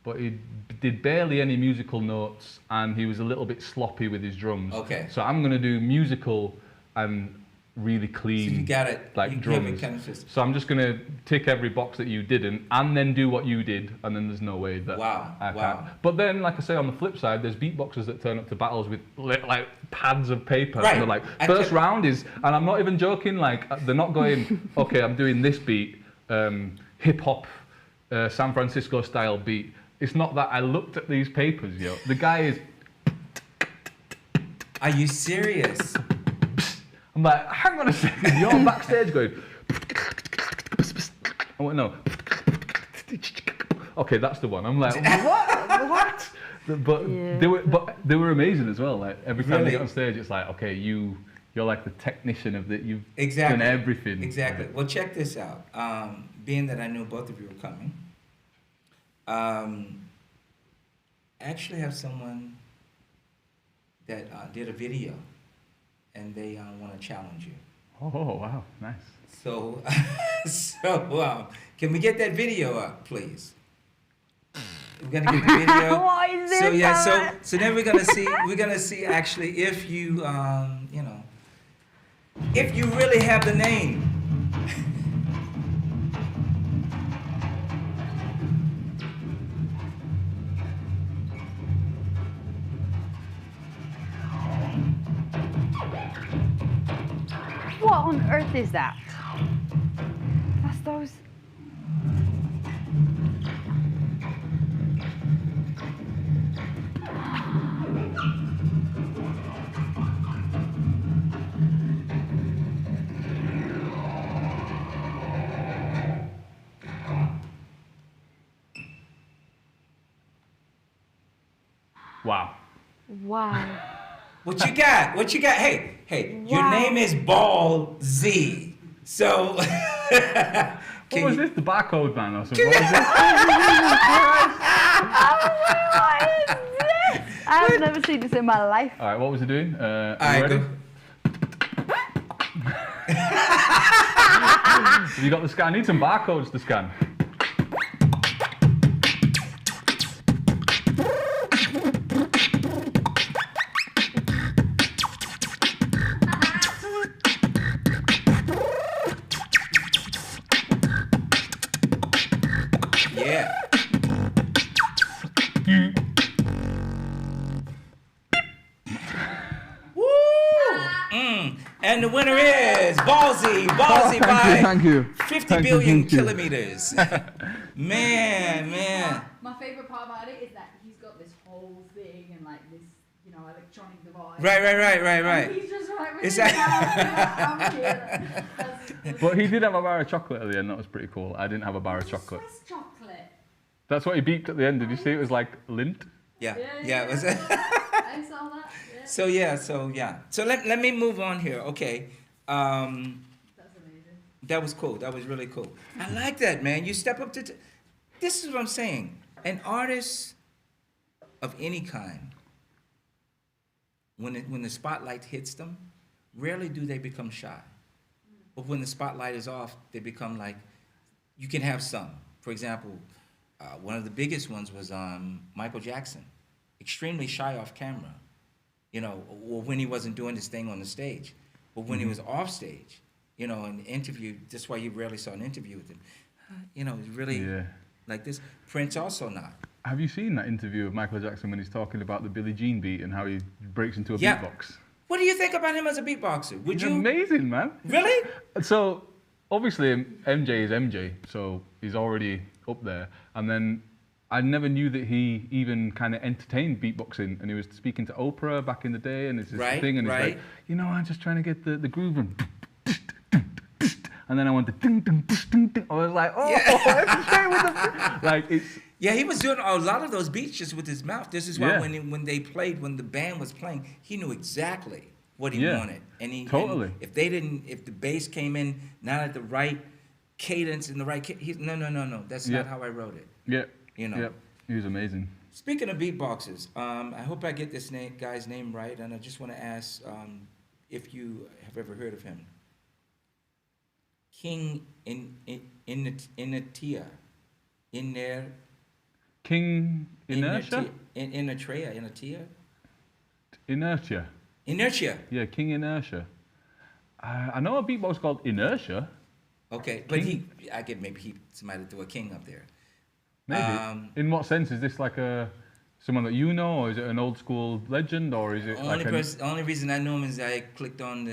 but he did barely any musical notes and he was a little bit sloppy with his drums. Okay. So I'm gonna do musical and really clean, So you got it. like You have it drums. kind of just- So I'm just gonna tick every box that you didn't, and then do what you did, and then there's no way that Wow, I wow. can't. But then, like I say, on the flip side, there's beatboxers that turn up to battles with like pads of paper. Right. And they're like, I first can- round is, and I'm not even joking. Like they're not going, okay, I'm doing this beat, hip hop, San Francisco style beat. It's not that. I looked at these papers, yo. The guy is. Are you serious? I'm like, hang on a second, you're backstage going. I went, no. Okay, that's the one. I'm like, what? But they were amazing as well. Like every time Really? they get on stage, it's like, okay, you're like the technician of that. You've Exactly. done everything. Exactly. Well, check this out. Being that I knew both of you were coming, I actually have someone that did a video, and they want to challenge you. Oh wow, nice. So, can we get that video up, please? We're gonna get the video. What is this? So yeah, Alan? so then we're gonna see actually if you you know, if you really have the name. What on earth is that? That's those. Wow. Wow. What you got? What you got? Hey, your Wow. name is Ball Z. So, What can was you- this? The barcode man or something? What was this? I've never seen this in my life. All right, what was he doing? Are you All right, ready? go. Have you got the scan? I need some barcodes to scan. Yeah. Woo! And the winner is Ballsy by Thank you. 50 Thank you, billion thank you. kilometers. man. My favourite part about it is that he's got this whole thing and like this, you know, electronic device. Right. And he's just like, really Is that- I'm here. That's- But he did have a bar of chocolate at the end. That was pretty cool. I didn't have a bar of chocolate. Swiss chocolate. That's what he beeped at the end. Did you see? It was like lint. Yeah. Yeah. It was I saw that. Yeah. So let me move on here. Okay. That's amazing. That was cool. That was really cool. I like that, man. You step up to. This is what I'm saying. An artist of any kind, when the spotlight hits them, rarely do they become shy. But when the spotlight is off, they become like. You can have some. For example, one of the biggest ones was Michael Jackson, extremely shy off camera. You know, or when he wasn't doing this thing on the stage, but when he was off stage, you know, an interview. That's why you rarely saw an interview with him. You know, he's really Yeah. like this. Prince also not. Have you seen that interview of Michael Jackson when he's talking about the Billie Jean beat and how he breaks into a Yeah. beatbox? What do you think about him as a beatboxer? Would He's you amazing, man. really? So obviously MJ is MJ, so he's already up there. And then I never knew that he even kind of entertained beatboxing, and he was speaking to Oprah back in the day, and it's this Right, thing, and he's right. like, you know, I'm just trying to get the groove and. And then I went to ding ding ding ding. I was like, oh, straight with the like it's. Yeah, he was doing a lot of those beats just with his mouth. This is why Yeah. when the band was playing, he knew exactly what he Yeah, wanted, and he totally. and if the bass came in not at the right cadence and the right, no, that's Yeah. not how I wrote it. Yeah. You know. Yeah. He was amazing. Speaking of beatboxers, I hope I get this guy's name right, and I just want to ask if you have ever heard of him. King Inatia, in there. King Inertia? Inatia. Inertia. Yeah, King Inertia. I know a beatbox called Inertia. Okay, but King? maybe somebody threw a king up there. Maybe. In what sense? Is this like someone that you know, or is it an old school legend, or is it Only reason I know him is I clicked on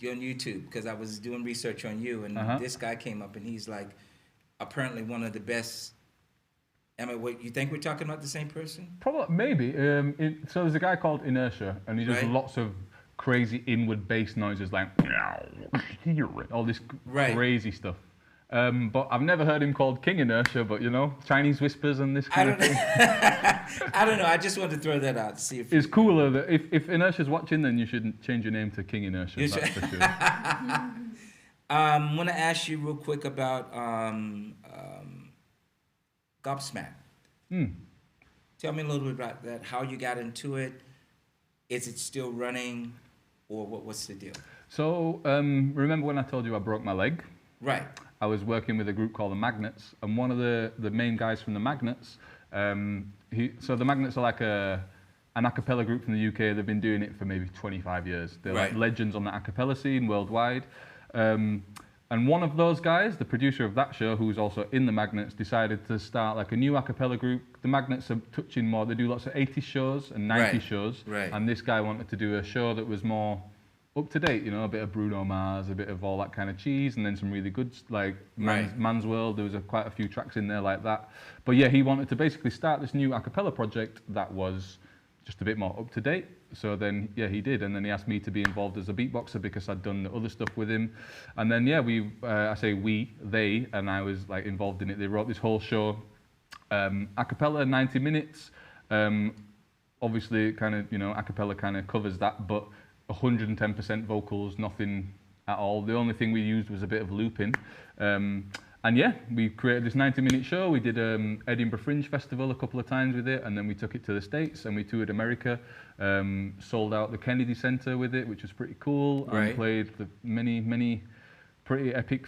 on YouTube because I was doing research on you, and this guy came up, and he's like apparently one of the best. I mean, what you think we're talking about the same person? Probably, maybe. So there's a guy called Inertia, and he does Right. lots of crazy inward bass noises, like all this Right. crazy stuff. But I've never heard him called King Inertia. But you know, Chinese whispers and this I kind of don't thing. I don't know. I just wanted to throw that out to see if It's cooler that if Inertia's watching, then you should change your name to King Inertia. You That's should. for sure. want to ask you real quick about Gobsmack. Tell me a little bit about that. How you got into it? Is it still running, or what's the deal? So remember when I told you I broke my leg? Right. I was working with a group called the Magnets, and one of the main guys from the Magnets, so the Magnets are like an a cappella group from the UK. They've been doing it for maybe 25 years. They're like Right. legends on the a cappella scene worldwide. And one of those guys, the producer of that show, who's also in the Magnets, decided to start like a new a cappella group. The Magnets are touching more. They do lots of 80s shows and 90s Right. shows. Right. And this guy wanted to do a show that was more up to date, you know, a bit of Bruno Mars, a bit of all that kind of cheese, and then some really good, like Man's World. There was quite a few tracks in there like that. But yeah, he wanted to basically start this new a cappella project that was just a bit more up to date. So then, yeah, he did, and then he asked me to be involved as a beatboxer because I'd done the other stuff with him. And then, yeah, they, and I was like involved in it. They wrote this whole show, a cappella, 90 minutes. obviously kind of, a cappella kind of covers that, but 110% vocals, nothing at all. The only thing we used was a bit of looping. And yeah, we created this 90-minute show. We did Edinburgh Fringe Festival a couple of times with it, and then we took it to the States and we toured America, sold out the Kennedy Center with it, which was pretty cool, Right. and played the many pretty epic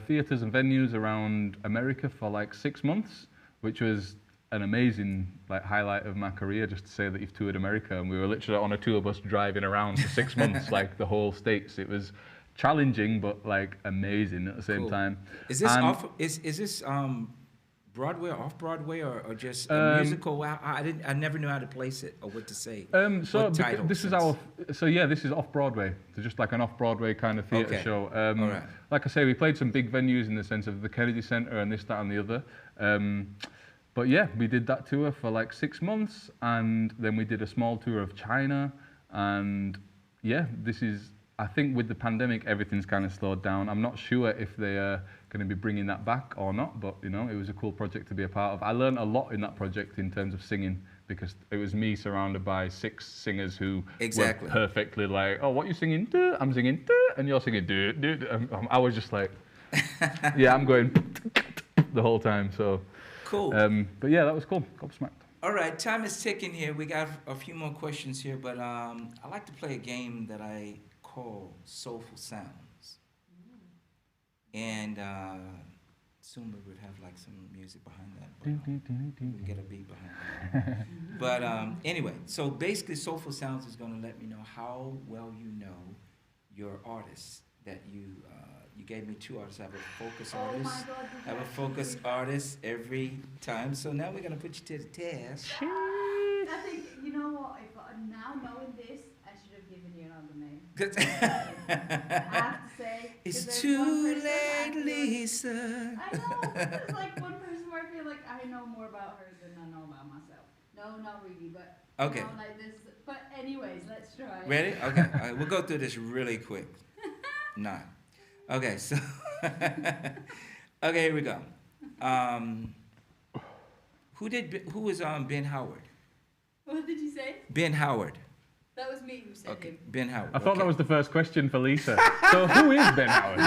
theaters and venues around America for like 6 months, which was an amazing highlight of my career, just to say that you've toured America. And we were literally on a tour bus driving around for 6 months, like the whole States. It was challenging, but amazing at the same Cool. time. Is this And- off? Is this Broadway, off Broadway, or just a musical? I never knew how to place it or what to say. So What title, this is since- this is off Broadway. So just like an off Broadway kind of theatre Okay. show. All right. Like I say, we played some big venues in the sense of the Kennedy Center and this, that, and the other. But yeah, we did that tour for like 6 months, and then we did a small tour of China. And yeah, I think with the pandemic, everything's kind of slowed down. I'm not sure if they are going to be bringing that back or not, but it was a cool project to be a part of. I learned a lot in that project in terms of singing, because it was me surrounded by 6 singers who Exactly. were perfectly like, oh, what you singing? Duh. I'm singing, duh, and you're singing, duh, duh, duh. I was just like, yeah, I'm going the whole time. So, Cool. but yeah, that was cool. Gobsmacked. All right, time is ticking here. We got a few more questions here, but I like to play a game that I call Soulful Sounds. And soon we would have some music behind that. But we'll get a beat behind that. But anyway, so basically Soulful Sounds is going to let me know how well you know your artists that you gave me 2 artists. I have a focus artist. I have a focus artist every time. So now we're going to put you to the test. I think, you know what, if now knowing this, I should have given you another name. I have to say. 'cause It's there's too one person late, I feel- Lisa. I know, there's one person where I feel like I know more about her than I know about myself. No, not really, but. Okay. This, but anyways, let's try. Ready? Okay. All right, we'll go through this really quick. 9. Okay, so. Okay, here we go. Who was Ben Howard? What did you say? Ben Howard. That was me who said Okay, him. Ben Howard. I thought okay. that was the first question for Lisa. So who is Ben Howard?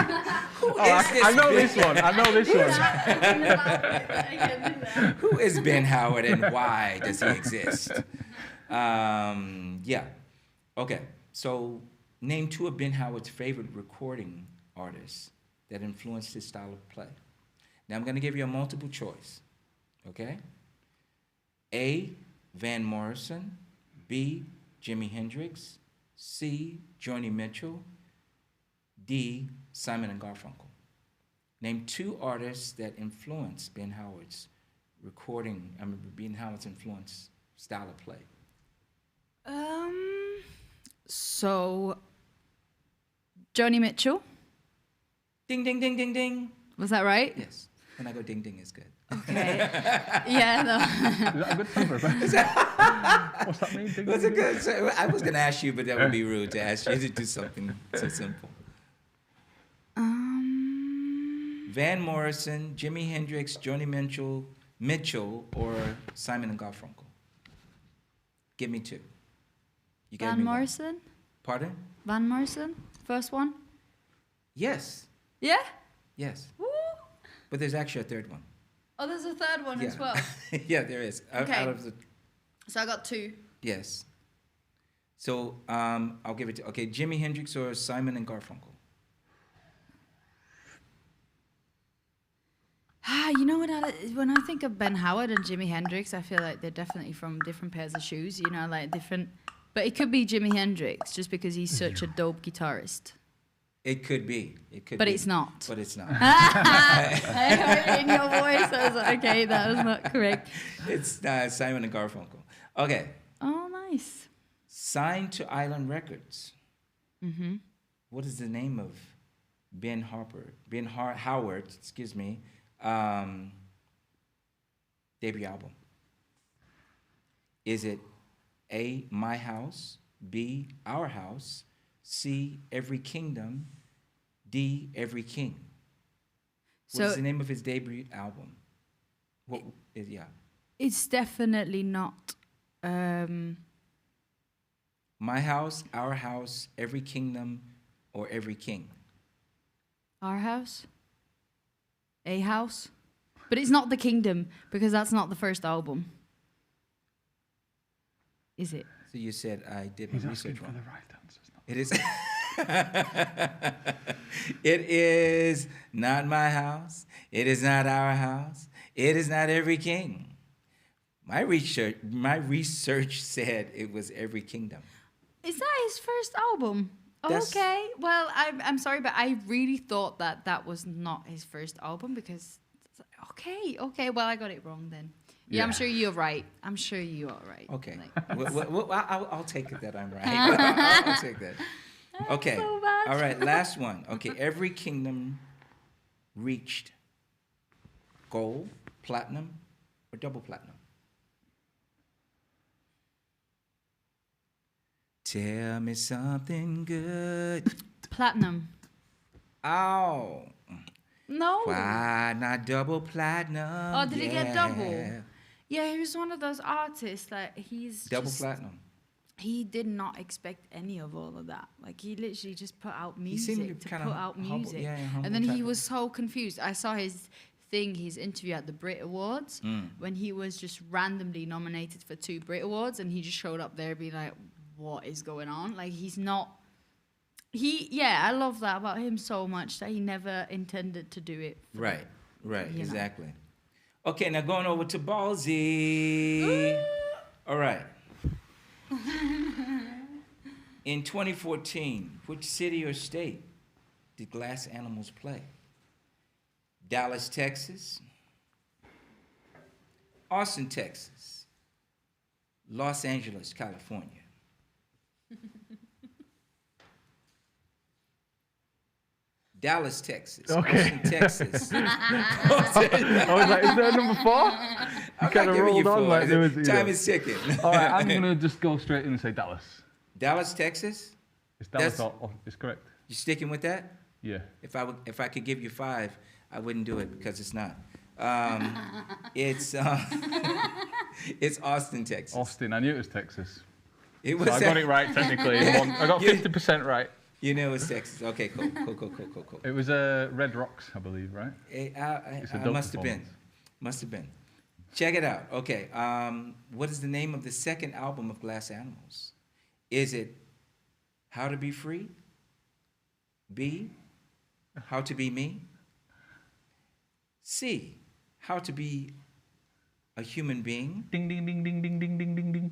Who is this I know Ben- this one. I know this one. I can do that. Who is Ben Howard and why does he exist? Yeah. Okay. So name 2 of Ben Howard's favorite recording artists that influenced his style of play. Now I'm going to give you a multiple choice. Okay? A, Van Morrison. B, Jimi Hendrix. C, Joni Mitchell. D, Simon and Garfunkel. Name 2 artists that influenced Ben Howard's Ben Howard's influenced style of play. So, Joni Mitchell, Ding, ding, ding, ding, ding. was that right? Yes. When I go ding, ding, it's good. Okay. Yeah, no. Is that a good number? What's that mean? Ding, Was ding, it ding? good? So I was going to ask you, but that would be rude to ask you to do something so simple. Van Morrison, Jimi Hendrix, Joni Mitchell, or Simon and Garfunkel? Give me 2. You gave Van me one. Morrison? Pardon? Van Morrison? First one? Yes. Yeah? Yes. Woo! But there's actually a 3rd one. Oh, there's a third one as well. Yeah, there is. Okay. Out of the, So I got 2. yes. So I'll give it to, okay, Jimi Hendrix or Simon and Garfunkel? You know what? When I think of Ben Howard and Jimi Hendrix, I feel like they're definitely from different pairs of shoes. Different. But it could be Jimi Hendrix just because he's such a dope guitarist. It could be. It could But be. it's not. But it's not. I heard it in your voice. I was like, okay, that was not correct. It's Simon and Garfunkel. Okay. Oh, nice. Signed to Island Records. Mm-hmm. What is the name of Ben Howard, excuse me, debut album? Is it A, My House, B, Our House, C, Every Kingdom, D, Every King? What is So the name of his debut album? What is, yeah. it's definitely not My house, our house, every kingdom, or every king? Our house? A house? But it's not The Kingdom, because that's not the first album. Is it? So you said I did my He's asking research for wrong. the right answers. It is. It is not my house. It is not our house. It is not every king. My research said it was every kingdom. Is that his first album? That's- Okay. Well, I'm sorry, but I really thought that was not his first album because. Okay. Well, I got it wrong then. Yeah, I'm Yeah. sure you're right. I'm sure you are right. Okay. Like, I'll take it that I'm right. I'll take that. Okay. so bad. All right. Last one. Okay. Every kingdom reached gold, platinum, or double platinum. Tell me something good. Platinum. Oh. No. Why not double platinum? Oh, did he get double? Yeah. Yeah, he was one of those artists that he's Double just, platinum. He did not expect any of all of that. Like he literally just put out He seemed music to kinda put out humble- music, yeah, humble and then type he of- was so confused. I saw his interview at the Brit Awards when he was just randomly nominated for 2 Brit Awards, and he just showed up there being like, "What is going on?" Like he's not. I love that about him so much that he never intended to do it. Right, you know. exactly. Okay, now going over to Ballsy. All right. In 2014, which city or state did Glass Animals play? Dallas, Texas, Austin, Texas, Los Angeles, California. Dallas, Texas. Okay. Austin, Texas. I was like, is there a number 4? I'm kinda not giving you rolled on four. like there was, Time is ticking. All right, I'm going to just go straight in and say Dallas. Dallas, Texas. It's Dallas. That's- It's correct. You sticking with that? Yeah. If I could give you 5, I wouldn't do it because it's not. It's it's Austin, Texas. Austin. I knew it was Texas. It So I got it right technically. I got 50% right. You know it's Texas. Okay, cool. It was Red Rocks, I believe, right? It's a I dope must have been. performance. Must have been. Check it out. Okay. What is the name of the second album of Glass Animals? Is it How to Be Free? B, How to Be Me? C, How to Be a Human Being? Ding, ding, ding, ding, ding, ding, ding, ding, ding.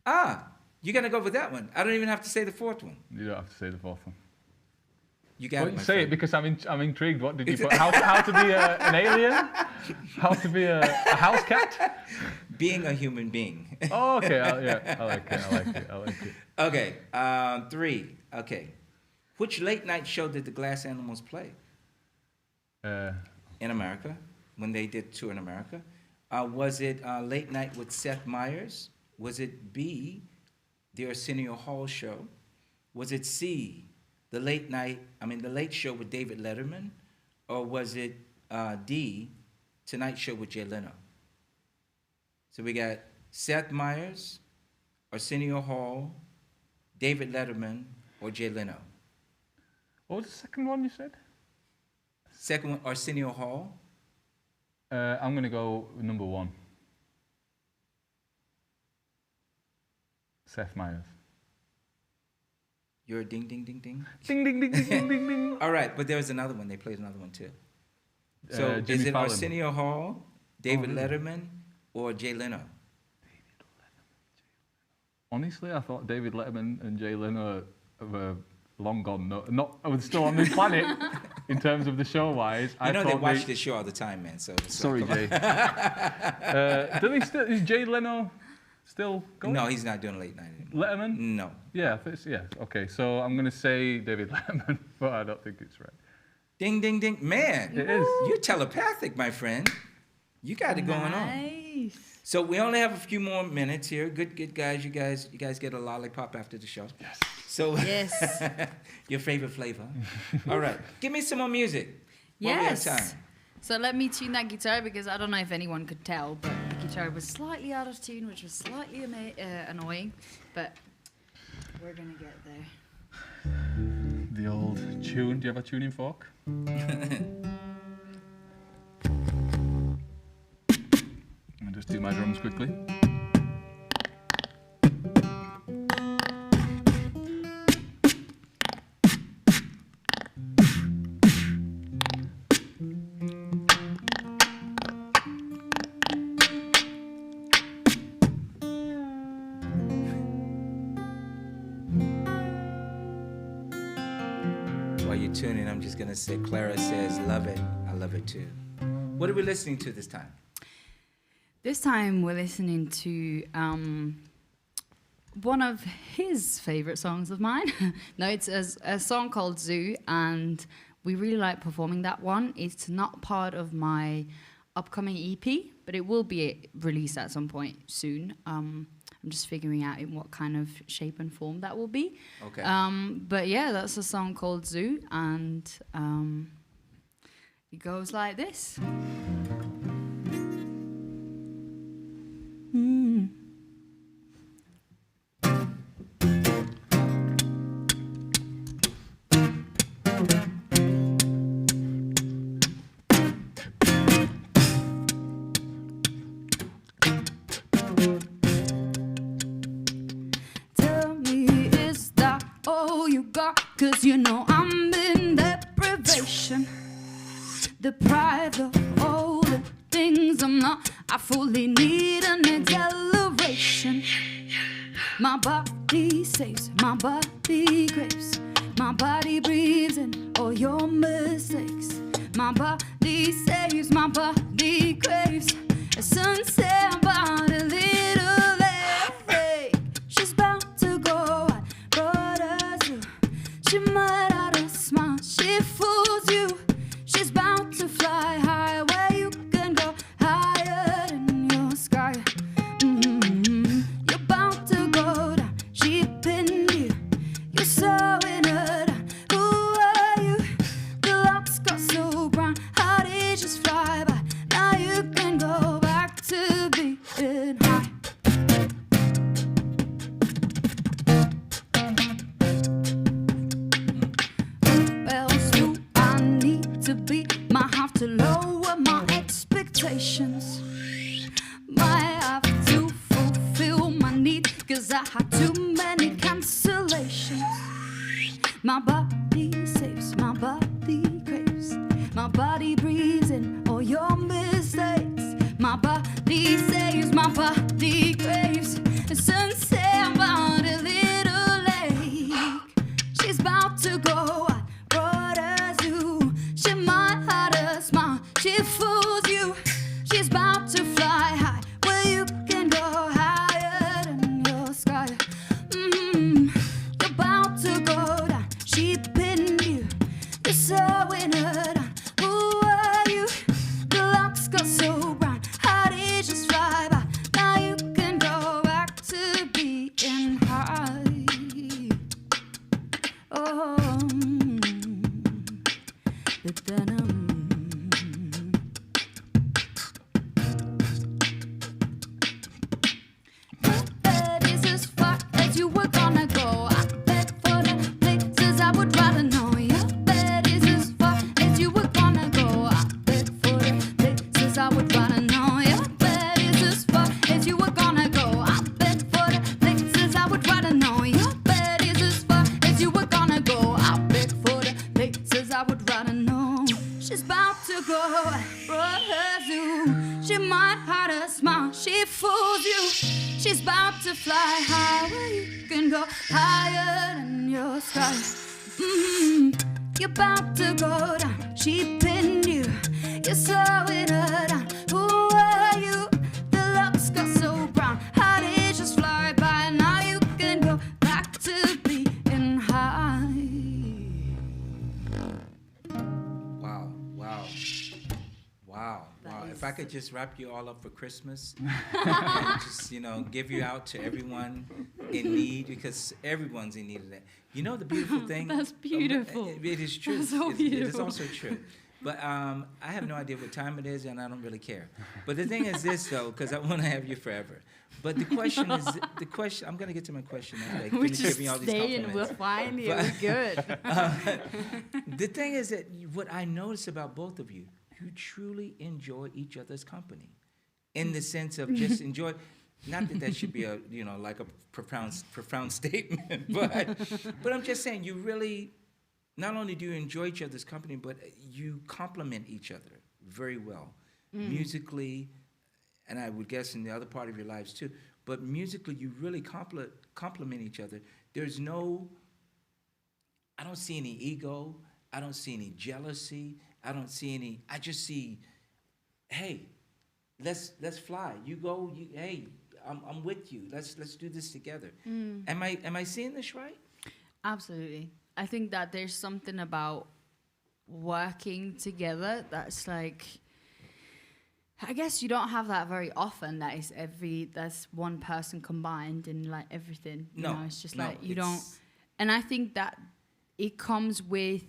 Ah, you got to go with that one. I don't even have to say the 4th one. You don't have to say the 4th one. You got Well, it, my say it friend. because I'm intrigued. What did you put? How to be an alien? How to be a house cat? Being a human being. Oh, okay. I like it. Okay, 3. Okay. Which late night show did the Glass Animals play in America when they did tour in America? Was it Late Night with Seth Meyers? Was it B, the Arsenio Hall show? Was it C, the Late Show with David Letterman? Or was it D, Tonight Show with Jay Leno? So we got Seth Meyers, Arsenio Hall, David Letterman, or Jay Leno. What was the second one you said? Second one, Arsenio Hall. I'm going to go with number 1. Seth Meyers. You're a ding, ding, ding, ding. Ding, ding, ding, ding, ding, ding, ding. All right, but there was another one. They played another one too. So Jimmy is it Fallon. Arsenio Hall, David really? Letterman, or Jay Leno? Honestly, I thought David Letterman and Jay Leno were long gone. I was still on this planet in terms of the show-wise. I know they watch this show all the time, man. So Sorry, come on. Jay. Do they still? Is Jay Leno still going? No, he's not doing late night anymore. Letterman? No. Yeah, yeah. Okay, so I'm going to say David Letterman, but I don't think it's right. Ding, ding, ding. Man, It is. you're telepathic, my friend. You got it going on. Nice. So we only have a few more minutes here. Good guys. You guys get a lollipop after the show. Yes. So Yes. your favorite flavor. All right. Give me some more music. While we have Yes. time. So let me tune that guitar because I don't know if anyone could tell, but the guitar was slightly out of tune, which was slightly annoying. But we're gonna get there. The old tune. Do you have a tuning fork? I'll just do my drums quickly. While you're tuning, I'm just gonna say, Clara says, love it. I love it too. What are we listening to this time? This time we're listening to one of his favorite songs of mine. No, it's a song called Zoo, and we really like performing that one. It's not part of my upcoming EP, but it will be released at some point soon. I'm just figuring out in what kind of shape and form that will be. Okay. But yeah, that's a song called Zoo, and it goes like this. Tell me, is that all you got? 'Cause you know I'm in deprivation, deprived of all the things I'm not. I fully need an acceleration. My body saves, my body craves, my body breathes in all your mistakes. My body saves, my body craves. A sunset about a little late. She's about to go out, brought her to. She might out a smile, she fools you. She's about to fly high where you can go higher than your sky. You're about to go down, she pinned you. You're so in her down. Who are you? The locks got so brown. How did you just fly by? Now you can go back to being high. Who else do I need to be? Might have to lower my expectations. Might have to fulfill my need, 'cause I had too many cancellations. My body saves, my body craves, my body breathes in all your mistakes. My body saves, my body craves. The sunset about a little lake. She's about to go out, brought her zoo. She might hide a smile, she fools you. She's about to fly high where you can go higher than your sky. You're about to go down, she pinned you. You're so in her down. Who are you? The locks got so brown. How did you just fly by? Now you can go back to being high. Oh, bet is as far as you were gonna go. I bet for the places I would rather know. Your bet is as far as you were gonna go. I bet for the places I would rather know. Your bet is as far as you were gonna go. I bet for the places I would rather know. Your bet is as far as you were gonna go. I bet for the places I would rather know. She's about to go, brought her zoo. She might hide a smile, she fools you. She's about to fly high where you can go higher than your sky. You're about to go down, she pinned you. You're so in her down. Who are you? The locks got so brown. How did you just fly by? Now you can go back to being high. Wow, wow, wow, wow. If I could just wrap you all up for Christmas and just, give you out to everyone in need, because everyone's in need of that. You know the beautiful thing? That's beautiful. It is true. That's so It is beautiful. also true. But I have no idea what time it is, and I don't really care. But the thing is this, though, because I want to have you forever. But the question is, I'm going to get to my question after I We're finish just giving you all these staying. We're compliments. fine here. We're good. The thing is that what I notice about both of you, you truly enjoy each other's company, in the sense of just enjoy. Not that that should be a like a profound statement, but I'm just saying you really. Not only do you enjoy each other's company, but you complement each other very well, musically, and I would guess in the other part of your lives too. But musically, you really complement each other. There's no. I don't see any ego. I don't see any jealousy. I don't see any. I just see, hey, let's fly. You go. Hey, I'm with you. Let's do this together. Am I seeing this right? Absolutely. I think that there's something about working together that's like, I guess you don't have that very often. That's one person combined in like everything. You know, it's just like you don't. And I think that it comes with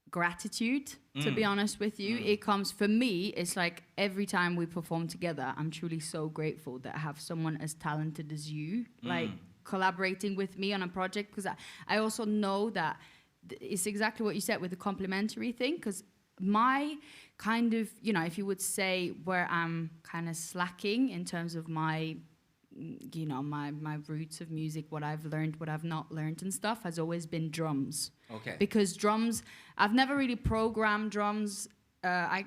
gratitude, to be honest with you. It comes, for me, it's like every time we perform together, I'm truly so grateful that I have someone as talented as you, like collaborating with me on a project, because I also know that it's exactly what you said with the complementary thing, because my kind of, if you would say where I'm kind of slacking in terms of my my roots of music, what I've learned, what I've not learned and stuff, has always been drums. Okay. Because drums, I've never really programmed drums. I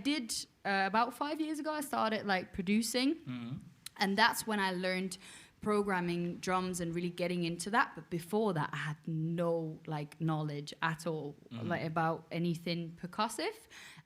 did about 5 years ago. I started like producing, and that's when I learned programming drums and really getting into that. But before that, I had no like knowledge at all like about anything percussive.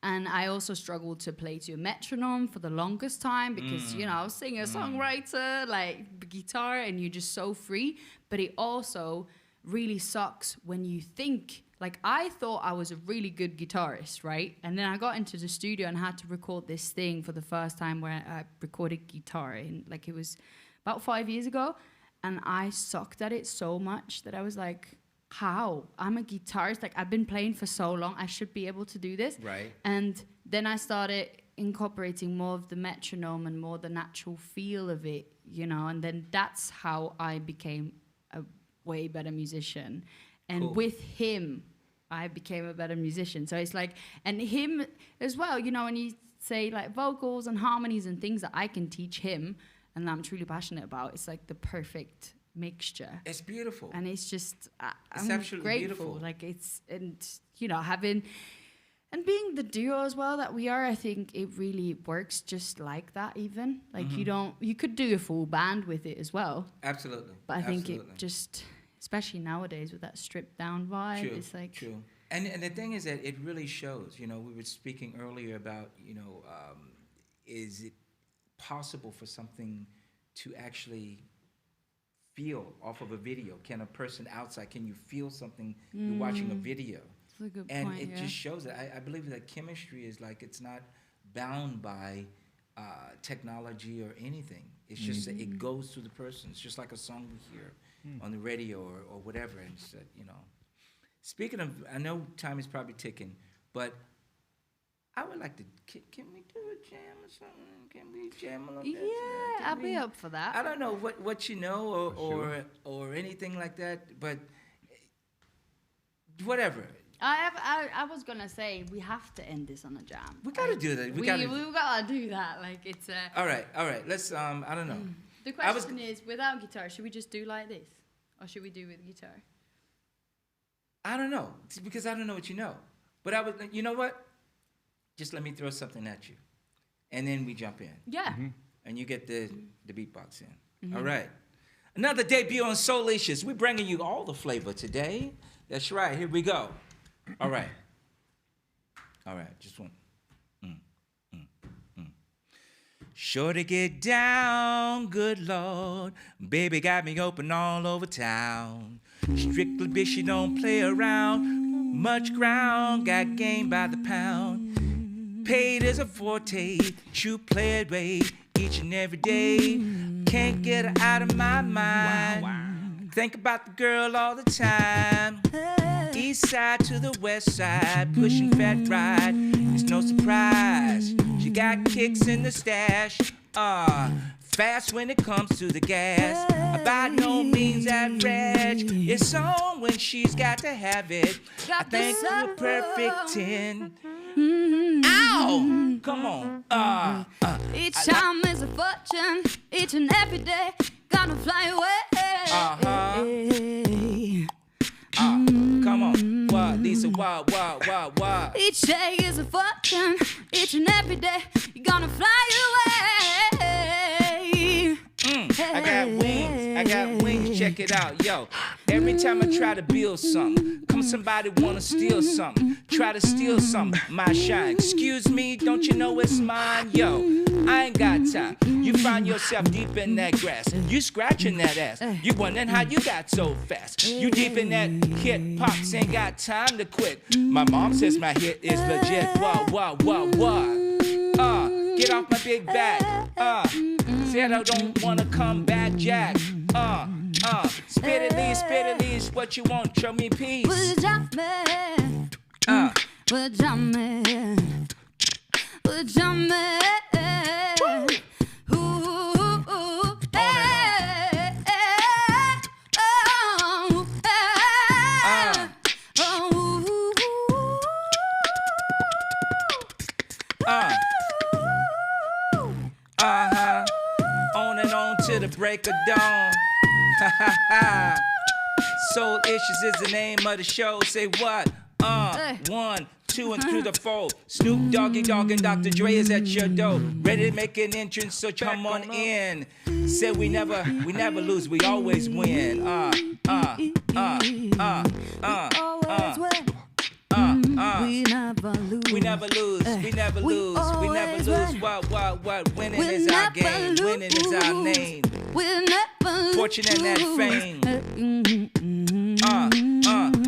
And I also struggled to play to a metronome for the longest time because, I was singer, songwriter, like guitar, and you're just so free. But it also really sucks when you think, like I thought I was a really good guitarist, right? And then I got into the studio and had to record this thing for the first time where I recorded guitar. And like it was about 5 years ago. And I sucked at it so much that I was like, how? I'm a guitarist. Like, I've been playing for so long. I should be able to do this. Right. And then I started incorporating more of the metronome and more the natural feel of it, and then that's how I became a way better musician. And with him, I became a better musician. So it's like, and him as well, when you say like vocals and harmonies and things that I can teach him and that I'm truly passionate about, it's like the perfect mixture. It's beautiful. And it's just, It's I'm absolutely grateful. beautiful. Like it's, and having, and being the duo as well that we are, I think it really works just like that even. Like you could do a full band with it as well. Absolutely. But I think it just, especially nowadays with that stripped down vibe, True, it's like. true. And the thing is that it really shows, we were speaking earlier about, is it possible for something to actually feel off of a video? Can a person outside, can you feel something you're watching a video? That's a good And point, it yeah. just shows that. I believe that chemistry is like, it's not bound by technology or anything. It's just that it goes through the person. It's just like a song we hear on the radio or whatever. And it's, Speaking of, I know time is probably ticking, but I would like to, can we do a jam or something? Can we jam a little bit? Yeah, I'll be up for that. I don't know what you know or anything like that, but whatever. I was gonna say we have to end this on a jam. We gotta do that. We gotta do that. Like it's a. All right. Let's. I don't know. The question is, without guitar, should we just do like this, or should we do with guitar? I don't know. It's because I don't know what you know. But I would. You know what? Just let me throw something at you, and then we jump in. Yeah. And you get the beatbox in. All right. Another debut on Soulicious. We're bringing you all the flavor today. That's right. Here we go. All right. Just one. Sure to get down, good Lord. Baby got me open all over town. Strictly bitch, she don't play around. Much ground, got game by the pound. Paid as a forte, true play it way, each and every day. Can't get her out of my mind. Think about the girl all the time. east side to the west side, pushing fat ride. It's no surprise. She got kicks in the stash. Fast when it comes to the gas. By no means average. It's on when she's got to have it. I think you're perfect 10. Ow! Come on. Each time is a fortune, each and every day, gonna fly away. Come on. What, Lisa? What? Each day is a fortune, each and every day, you're gonna fly away. I got wings, check it out, yo. Every time I try to build something, come somebody wanna steal something, try to steal something, my shine. Excuse me, don't you know it's mine, yo? I ain't got time. You find yourself deep in that grass, you scratching that ass, you wondering how you got so fast. You deep in that hit pops, ain't got time to quit. My mom says my hit is legit. What? Get off my big back. Said I don't wanna come back, Jack. Spit it, leash, what you want? Show me peace. Would you jump me? Would you jump me? Would you jump me? On and on to the break of dawn. Soul Issues is the name of the show. Say what? 1, 2, and through the 4. Snoop Doggy Dogg and Dr. Dre is at your door, ready to make an entrance. So come on in. Said we never lose, we always win. We never lose. We never lose. What? Winning is our game. Winning is our name. We'll never lose. Fortune and that fame.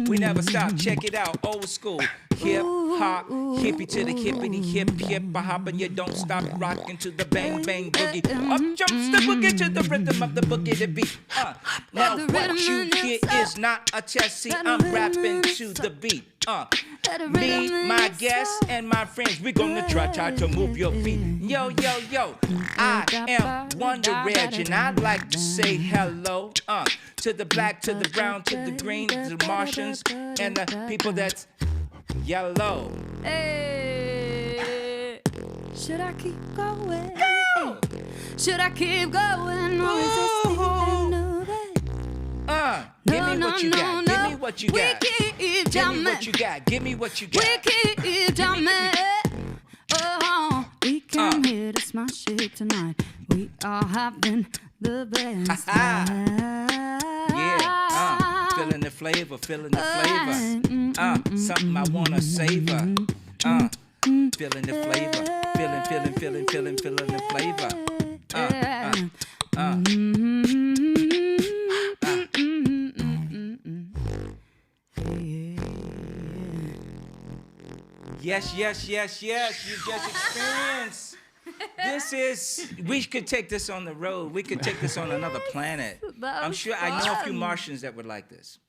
We never stop. Check it out. Old school. Hip hop, hippie to the hippity hip hip. A hop and you don't stop rocking to the bang bang boogie. Up jumps the boogie to the rhythm of the boogie to beat. Now what you hear is not a test. See, I'm rapping to the beat. Me, my guests, and my friends, we gonna try to move your feet. Yo, I am Wonder Reg, and I'd like to say hello to the black, to the brown, to the green, to the Martians, and the people that's yellow. Hey, should I keep going? Hey, should I keep going? Or is this thing Give me what you got. Give me what you got. We keep jamming. Give me what you got. We keep jamming. Oh, we came here to smash it tonight. We are having the best time. Yeah, feeling the flavor. Something I wanna savor. Feeling the flavor. Feeling the flavor. Yes. You just experienced. We could take this on the road. We could take this on another planet. I'm sure I know a few Martians that would like this.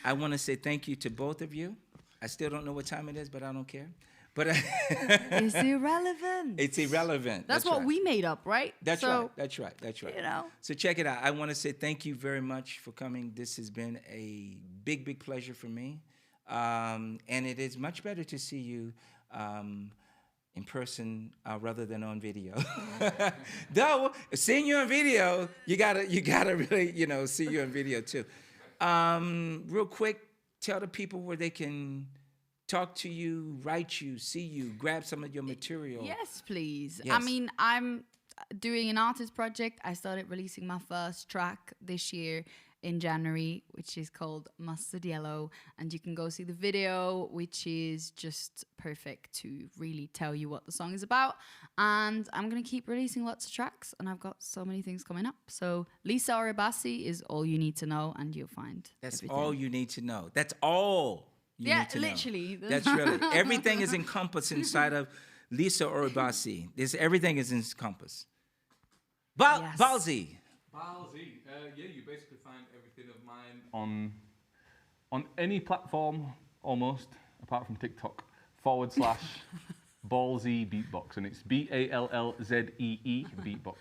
I want to say thank you to both of you. I still don't know what time it is, but I don't care. But It's irrelevant. It's irrelevant. That's what right. we made up, right? That's right. You know. So check it out. I want to say thank you very much for coming. This has been a big pleasure for me. And it is much better to see you in person rather than on video. Though seeing you on video, you gotta really see you on video too. Real quick, tell the people where they can talk to you, write you, see you, grab some of your material. Yes, please. Yes. I mean, I'm doing an artist project. I started releasing my first track this year in January, which is called Mustard Yellow, and you can go see the video, which is just perfect to really tell you what the song is about. And I'm gonna keep releasing lots of tracks, and I've got so many things coming up. So Lisa Oribasi is all you need to know, and you'll find That's everything. all you need to know. That's all you need to know. Literally. That's really everything is encompassed inside of Lisa Oribasi. Everything is encompassed. Yes. Balzi. Yeah, you basically find everything of mine on any platform almost, apart from TikTok, / Ballzee Beatbox, and it's BALLZEE Beatbox.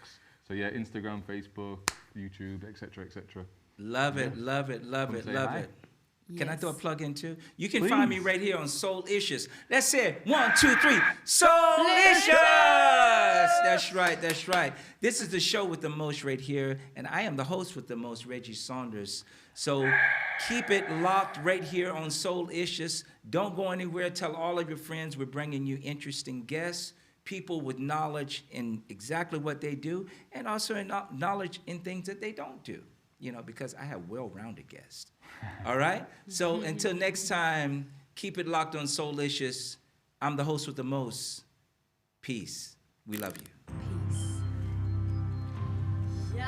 So yeah, Instagram, Facebook, YouTube, etc., etc. Love it, love it, love Come it, say love hi. it. Can I throw a Yes. plug in too? You can Please. find me right here on Soul Issues. Let's say it. 1, 2, 3. Soul Issues! That's right, that's right. This is the show with the most right here, and I am the host with the most, Reggie Saunders. So keep it locked right here on Soul Issues. Don't go anywhere. Tell all of your friends we're bringing you interesting guests, people with knowledge in exactly what they do, and also in knowledge in things that they don't do. You know, because I have well-rounded guests. All right? So until next time, keep it locked on Soulicious. I'm the host with the most. Peace. We love you.